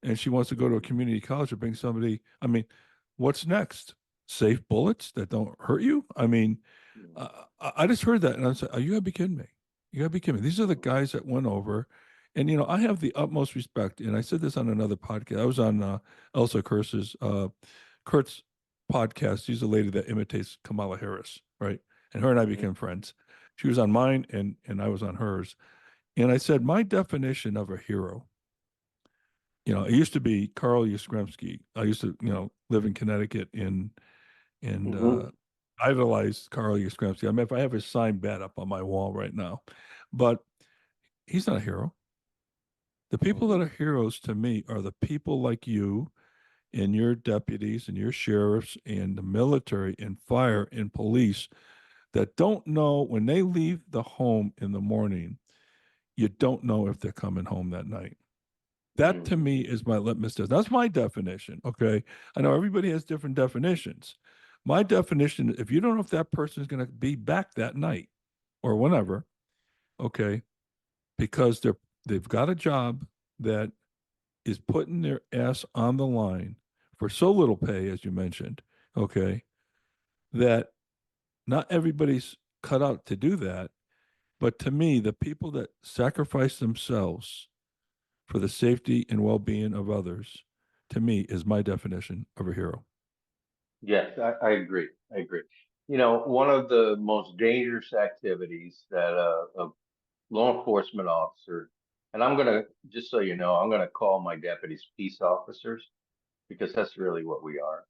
and she wants to go to a community college to bring somebody, I mean, what's next? Safe bullets that don't hurt you? I mean, I just heard that and I said, "Oh, you gotta be kidding me. You gotta be kidding me." These are the guys that went over. And, I have the utmost respect. And I said this on another podcast. I was on Elsa Kurt's podcast. She's a lady that imitates Kamala Harris, right? And her and I became friends. She was on mine and I was on hers. And I said, my definition of a hero, it used to be Carl Yastrzemski. I used to, live in Connecticut and Mm-hmm. idolized Carl Yastrzemski. I mean, if I have his sign bad up on my wall right now, but he's not a hero. The people that Mm-hmm. are heroes to me are the people like you and your deputies and your sheriffs and the military and fire and police that don't know when they leave the home in the morning, you don't know if they're coming home that night. That to Mm-hmm. me is my litmus test. That's my definition. Okay. I know everybody has different definitions. My definition, if you don't know if that person is going to be back that night or whenever, okay, because they've got a job that is putting their ass on the line for so little pay, as you mentioned, okay, that not everybody's cut out to do that. But to me, the people that sacrifice themselves for the safety and well-being of others, to me, is my definition of a hero. Yes, I agree. I agree. You know, one of the most dangerous activities that a law enforcement officer, and I'm gonna, just so you know, I'm gonna call my deputies peace officers because that's really what we are.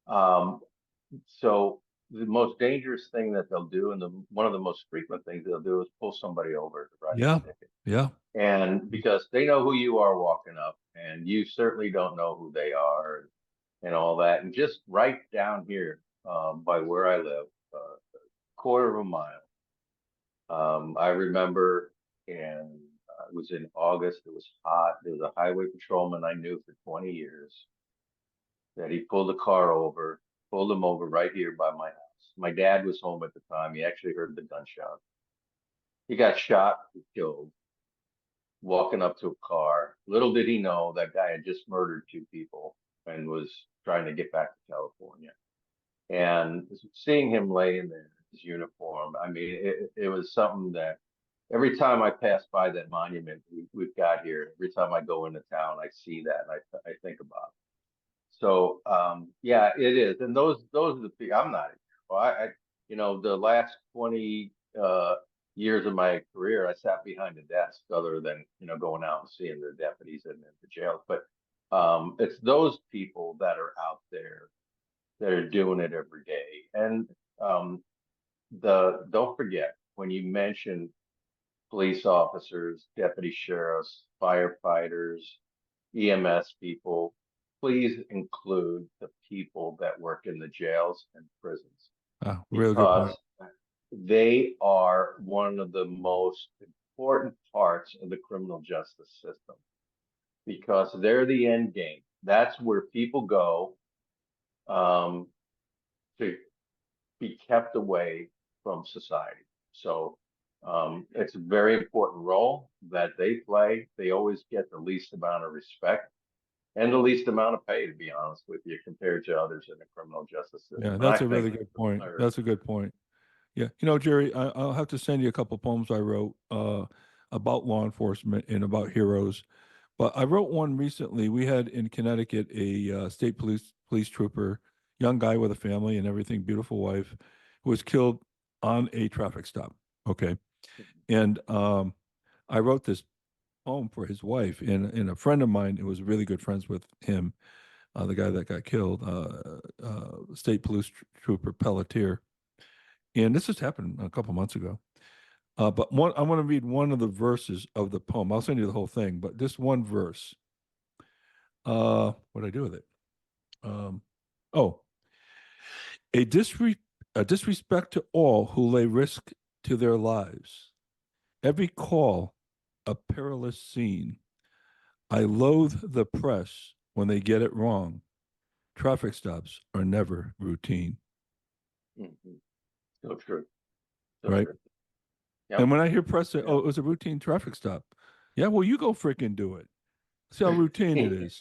Um, so the most dangerous thing that they'll do, and one of the most frequent things they'll do, is pull somebody over to write Yeah, a ticket. yeah, And because they know who you are walking up, and you certainly don't know who they are, and all that. And just right down here, by where I live, quarter of a mile. I remember, and it was in August. It was hot. There was a highway patrolman I knew for 20 years that he pulled a car over, pulled him over right here by my house. My dad was home at the time. He actually heard the gunshot. He got shot and killed walking up to a car. Little did he know that guy had just murdered two people and was trying to get back to California. And seeing him laying there in his uniform, I mean, it was something that every time I pass by that monument we've got here, every time I go into town, I see that and I think about it. So yeah, it is. And those are the people. I'm not. Well, you know, the last 20 years of my career, I sat behind a desk, other than you know going out and seeing the deputies in the jails. But it's those people that are out there that are doing it every day. And um, the don't forget when you mention police officers, deputy sheriffs, firefighters, EMS people, please include the people that work in the jails and prisons ah, really good because point. they are one of the most important parts of the criminal justice system because they're the end game. That's where people go um, to be kept away from society. So it's a very important role that they play. They always get the least amount of respect and the least amount of pay, to be honest with you, compared to others in the criminal justice Yeah, system. And I that's a think really good point. I heard That's a good point. Yeah, you know, Jerry, I'll have to send you a couple poems I wrote about law enforcement and about heroes. But I wrote one recently. We had in Connecticut a state police trooper, young guy with a family and everything, beautiful wife, who was killed on a traffic stop. Okay, and I wrote this poem for his wife, and a friend of mine who was really good friends with him, the guy that got killed, state police trooper Pelletier. And this just happened a couple months ago. But one, I want to read one of the verses of the poem. I'll send you the whole thing, but this one verse. What do I do with it? Um, oh, a, disre- a disrespect to all who lay risk to their lives. Every call a perilous scene. I loathe the press when they get it wrong. Traffic stops are never routine, mm-hmm. So true. So right? true. And Yep. when I hear press say, "Oh, Yep. it was a routine traffic stop," yeah, well, you go freaking do it. See how routine it is.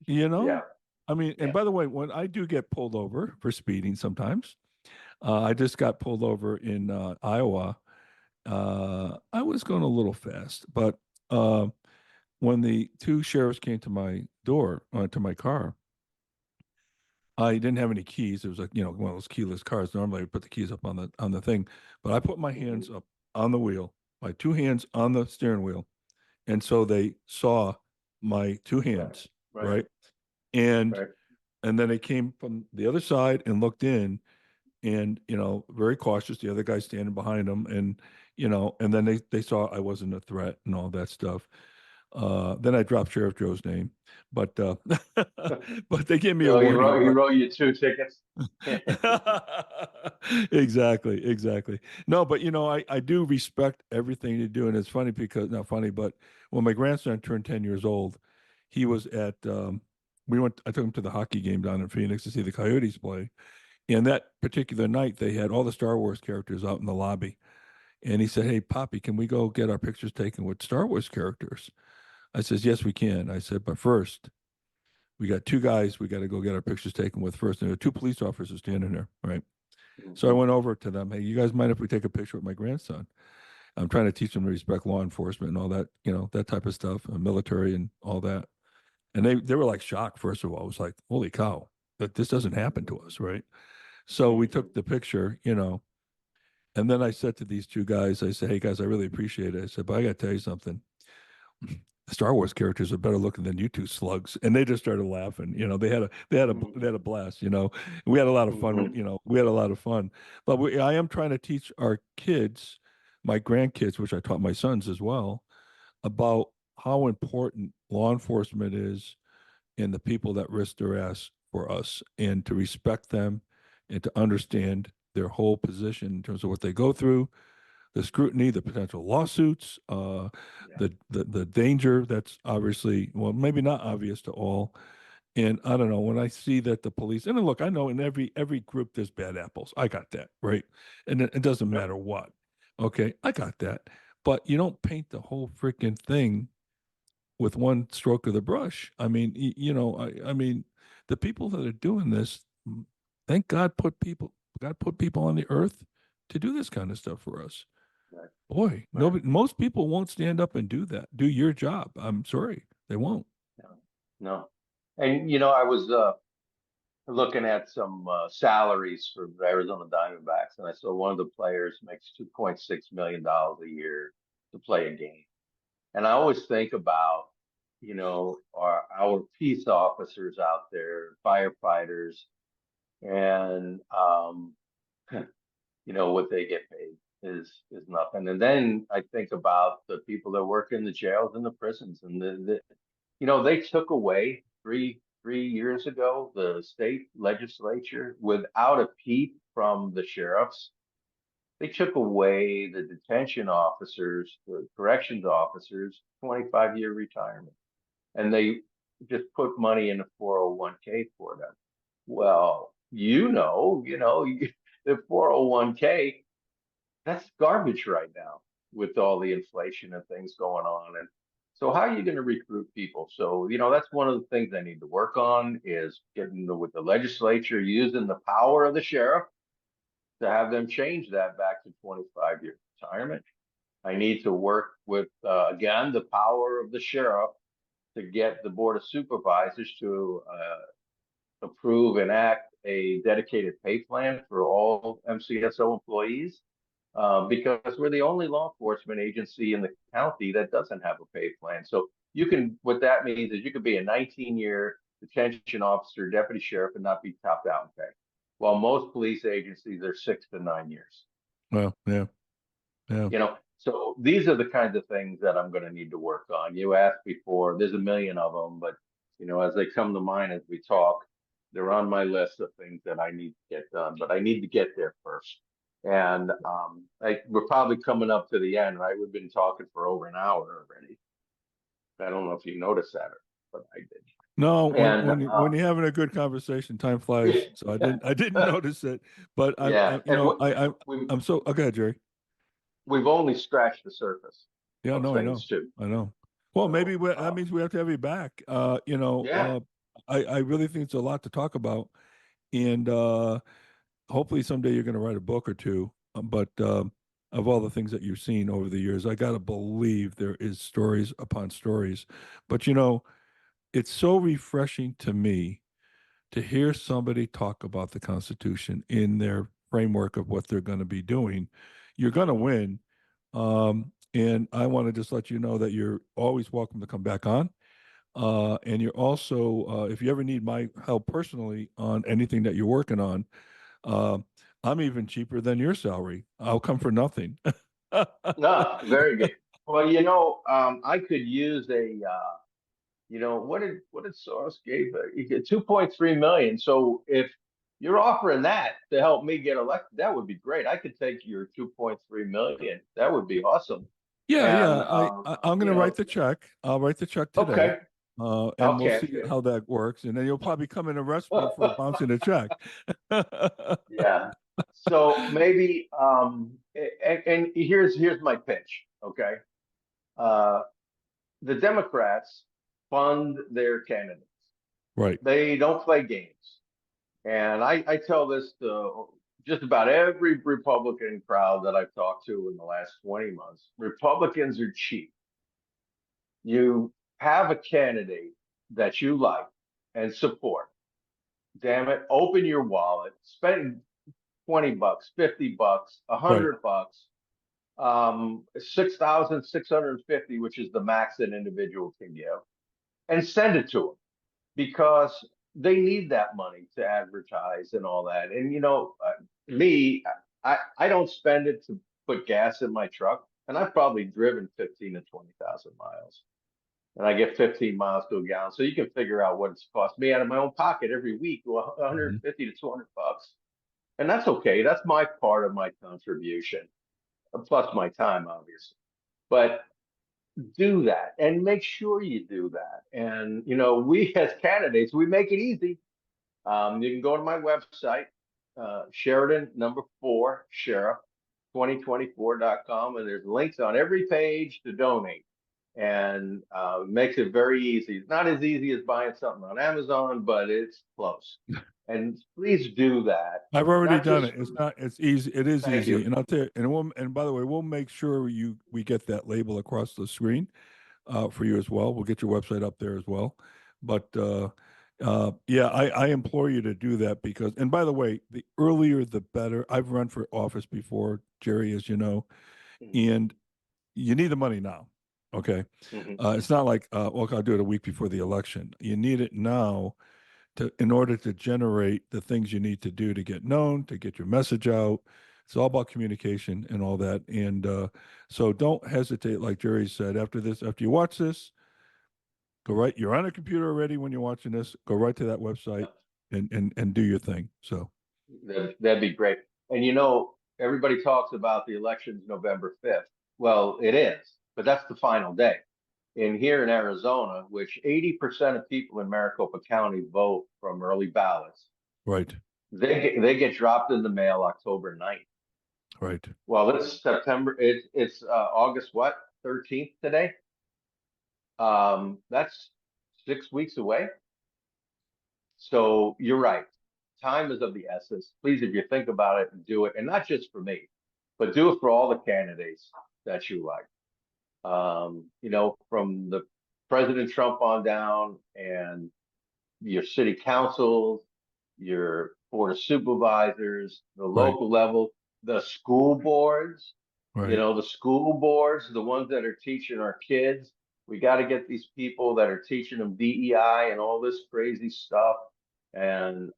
You Yeah. know, I mean, and Yeah. by the way, when I do get pulled over for speeding, sometimes I just got pulled over in Iowa. I was going a little fast, but uh, when the two sheriffs came to my door, to my car, I didn't have any keys. It was like, you know, one of those keyless cars. Normally, I put the keys up on the thing, but I put my Mm-hmm. hands up on the wheel, my two hands on the steering wheel, and so they saw my two Right. hands, Right. right? And Right. and then they came from the other side and looked in, and you know, very cautious. The other guy standing behind them, and you know, and then they saw I wasn't a threat and all that stuff. Then I dropped Sheriff Joe's name, but but they gave me a So warning. he But wrote you two tickets. exactly, exactly. No, but you know, I do respect everything you do, and it's funny because not funny, but when my grandson turned 10 years old, he was at we went. I took him to the hockey game down in Phoenix to see the Coyotes play, and that particular night they had all the Star Wars characters out in the lobby, and he said, "Hey, Poppy, can we go get our pictures taken with Star Wars characters?" I says, "Yes, we can." I said, "But first, we got two guys we got to go get our pictures taken with first." And there were two police officers standing there, right? So I Mhm. went over to them. Hey, you guys mind if we take a picture with my grandson? I'm trying to teach them to respect law enforcement and all that, that type of stuff, military and all that. And they were like shocked. First of all, it was like, holy cow, that this doesn't happen to us, right? So we Mhm. took the picture, and then I said to these two guys, I said, hey guys, I really appreciate it. I said, but I got to tell you something. The Star Wars characters are better looking than you two slugs. And they just started laughing. They had a blast. We had a lot of fun. Mhm. We had a lot of fun. But I am trying to teach our kids, my grandkids, which I taught my sons as well, about how important law enforcement is and the people that risk their ass for us, and to respect them and to understand their whole position in terms of what they go through, the scrutiny, the potential lawsuits, Yeah. the danger that's obviously, well, maybe not obvious to all. And I don't know, when I see that the police, and then look, I know in every group there's bad apples. I got that, right? And it doesn't Yep. matter what. Okay, I got that. But you don't paint the whole freaking thing with one stroke of the brush. I mean, I mean, the people that are doing this, thank God put people on the earth to do this kind of stuff for us. Right. Boy, Right. nobody, most people won't stand up and do that. Do your job. I'm sorry, they won't. No. No. And I was looking at some salaries for the Arizona Diamondbacks, and I saw one of the players makes $2.6 million a year to play a game. And I always think about, our peace officers out there, firefighters, and what they get paid is nothing. And then I think about the people that work in the jails and the prisons, and they took away three years ago the state legislature without a peep from the sheriffs. They took away the detention officers, the corrections officers, 25-year retirement, and they just put money in a 401k for them. Well, the 401k, that's garbage right now with all the inflation and things going on. And so how are you going to recruit people? So, that's one of the things I need to work on is getting with the legislature, using the power of the sheriff to have them change that back to 25-year retirement. I need to work with, again, the power of the sheriff to get the Board of Supervisors to approve and act a dedicated pay plan for all MCSO employees, because we're the only law enforcement agency in the county that doesn't have a pay plan. So what that means is you could be a 19-year detention officer, deputy sheriff, and not be topped out in pay. While most police agencies are 6 to 9 years. Well, yeah, yeah. So these are the kinds of things that I'm going to need to work on. You asked before, there's a million of them, but as they come to mind as we talk, they're on my list of things that I need to get done, but I need to get there first. And we're probably coming up to the end, right? We've been talking for over an hour already. I don't know if you noticed that, but I did. No, And when you're having a good conversation, time flies. So I didn't notice it, but yeah, and we I'm so okay, Jerry. we've only scratched the surface Yeah, of no, I know, things too. I know. Well, maybe So that means we have to have you back. yeah. I really think it's a lot to talk about, and hopefully someday you're going to write a book or two. But of all the things that you've seen over the years, I got to believe there is stories upon stories. But it's so refreshing to me to hear somebody talk about the Constitution in their framework of what they're going to be doing. You're going to win. And I want to just let you know that you're always welcome to come back on. And you're also, if you ever need my help personally on anything that you're working on, uh, I'm even cheaper than your salary. I'll come for nothing. No, very good. Well, I could use what did Soros give? You get 2.3 million. So if you're offering that to help me get elected, that would be great. I could take your 2.3 million. That would be awesome. Yeah, And yeah. I'm going to write the check. I'll write the check today. okay, And we'll okay, see how that works. And then you'll probably come and arrest me for bouncing a check. yeah. So maybe and here's my pitch. Okay, uh, the Democrats fund their candidates. Right. They don't play games. And I tell this to just about every Republican crowd that I've talked to in the last 20 months, Republicans are cheap. You have a candidate that you like and support. Damn it, open your wallet, spend 20 bucks, 50 bucks, Right. $100, 6,650, which is the max an individual can give, and send it to them because they need that money to advertise and all that. And me, I don't spend it to put gas in my truck, and I've probably driven 15 to 20,000 miles, and I get 15 miles to a gallon. So you can figure out what it's cost me out of my own pocket every week, well, Mhm. 150 to 200 bucks, and that's okay. That's my part of my contribution, plus my time, obviously. But do that and make sure you do that. And we as candidates, we make it easy. You can go to my website, Sheridan number 4 Sheriff 2024.com, and there's links on every page to donate. And makes it very easy. It's not as easy as buying something on Amazon, but it's close. And please do that. I've already Not done just it. for It's me. not, it's easy. It is Thank easy. you. And I'll tell you, and by the way, we'll make sure we get that label across the screen for you as well. We'll get your website up there as well. But yeah, I implore you to do that because, and by the way, the earlier the better. I've run for office before, Jerry, as you know, and you need the money now. Okay. Mm-hmm. It's not like, well, I'll do it a week before the election. You need it now in order to generate the things you need to do to get known, to get your message out. It's all about communication and all that. And so don't hesitate, like Jerry said, after this, after you watch this, go right, you're on a computer already when you're watching this, go right to that website and do your thing. So That'd be great. And everybody talks about the elections November 5th. Well, it is, but that's the final day. And here in Arizona, which 80% of people in Maricopa County vote from early ballots, right, they get dropped in the mail October 9th. right. Well, it's September. It's August what? 13th today. That's 6 weeks away. So you're right. Time is of the essence. Please, if you think about it, do it, and not just for me, but do it for all the candidates that you like. From the President Trump on down, and your city councils, your board of supervisors, the Right, local level, the school boards. right. The school boards, the ones that are teaching our kids. We got to get these people that are teaching them DEI and all this crazy stuff. And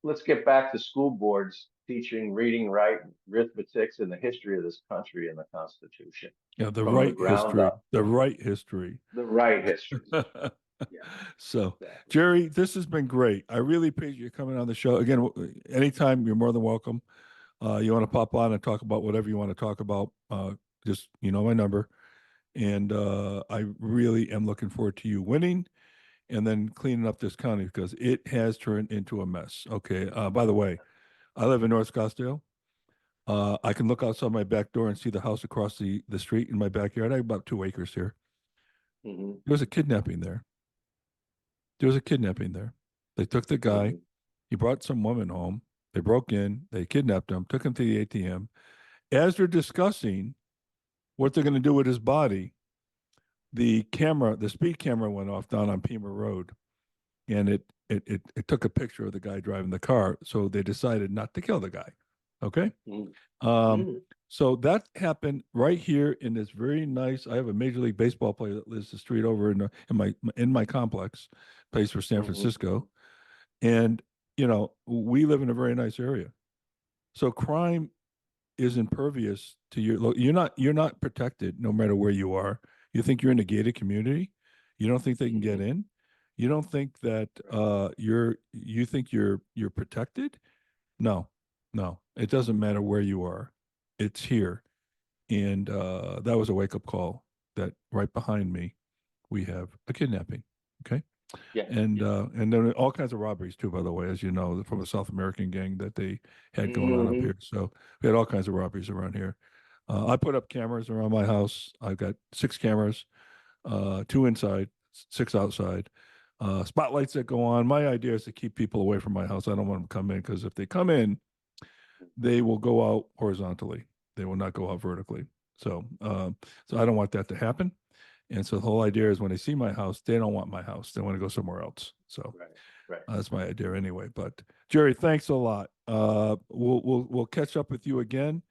let's get back to school boards teaching reading, writing, arithmetics, and the history of this country and the Constitution Yeah, the from the right ground history, up. the right history. The right history. Yeah, So, exactly. Jerry, this has been great. I really appreciate you coming on the show. Again, anytime you're more than welcome. You want to pop on and talk about whatever you want to talk about, just my number. And I really am looking forward to you winning and then cleaning up this county because it has turned into a mess. Okay. By the way, I live in North Scottsdale. I can look outside my back door and see the house across the street in my backyard. I have about 2 acres here. Mm-hmm. There was a kidnapping there. There was a kidnapping there. They took the guy. Mm-hmm. He brought some woman home. They broke in. They kidnapped him, took him to the ATM. As they're discussing what they're going to do with his body, the speed camera went off down on Pima Road, and it took a picture of the guy driving the car. So they decided not to kill the guy. Okay. Um, Mm-hmm. so that happened right here in this very nice. I have a Major League Baseball player that lives the street over in my complex, plays for San Mm-hmm. Francisco, and we live in a very nice area. So crime is impervious to you're not protected no matter where you are. You think you're in a gated community, you don't think they can get Mm-hmm. in, you don't think that you think you're protected. No, no, it doesn't matter where you are, it's here. And that was a wake-up call that right behind me we have a kidnapping. Okay. Yeah. and Yeah. and then all kinds of robberies too, by the way, as you know, from a South American gang that they had going on up Mm-hmm. here. So we had all kinds of robberies around here. I put up cameras around my house. I've got 6 cameras, 2 inside, 6 outside. spotlights that go on. My idea is to keep people away from my house. I don't want them to come in, because if they come in, they will go out horizontally. They will not go out vertically. So I don't want that to happen. And so the whole idea is when they see my house, they don't want my house. They want to go somewhere else. So Right. that's my idea anyway. But Jerry, thanks a lot. We'll catch up with you again.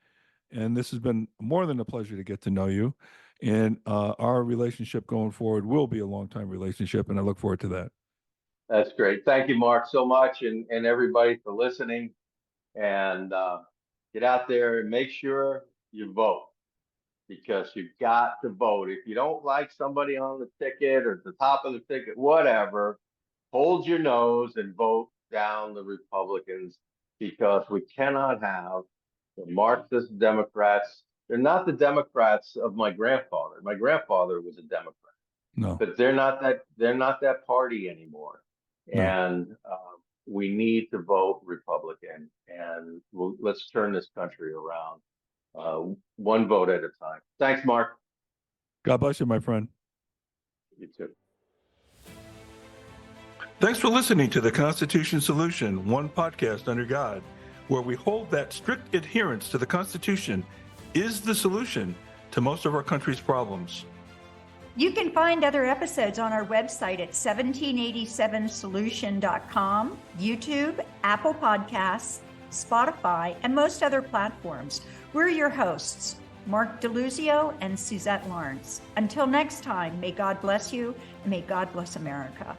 And this has been more than a pleasure to get to know you. And our relationship going forward will be a long-time relationship, and I look forward to that. That's great. Thank you, Mark, so much, and everybody for listening. And get out there and make sure you vote, because you've got to vote. If you don't like somebody on the ticket or at the top of the ticket, whatever, hold your nose and vote down the Republicans, because we cannot have the Marxist Democrats. They're not the Democrats of my grandfather. My grandfather was a Democrat, No, but they're not that party anymore. No. And we need to vote Republican, and let's turn this country around, one vote at a time. Thanks, Mark. God bless you, my friend. You too. Thanks for listening to the Constitution Solution, one podcast under God, where we hold that strict adherence to the Constitution is the solution to most of our country's problems. You can find other episodes on our website at 1787solution.com, YouTube, Apple Podcasts, Spotify, and most other platforms. We're your hosts, Mark DeLuzio and Suzette Lawrence. Until next time, may God bless you, and may God bless America.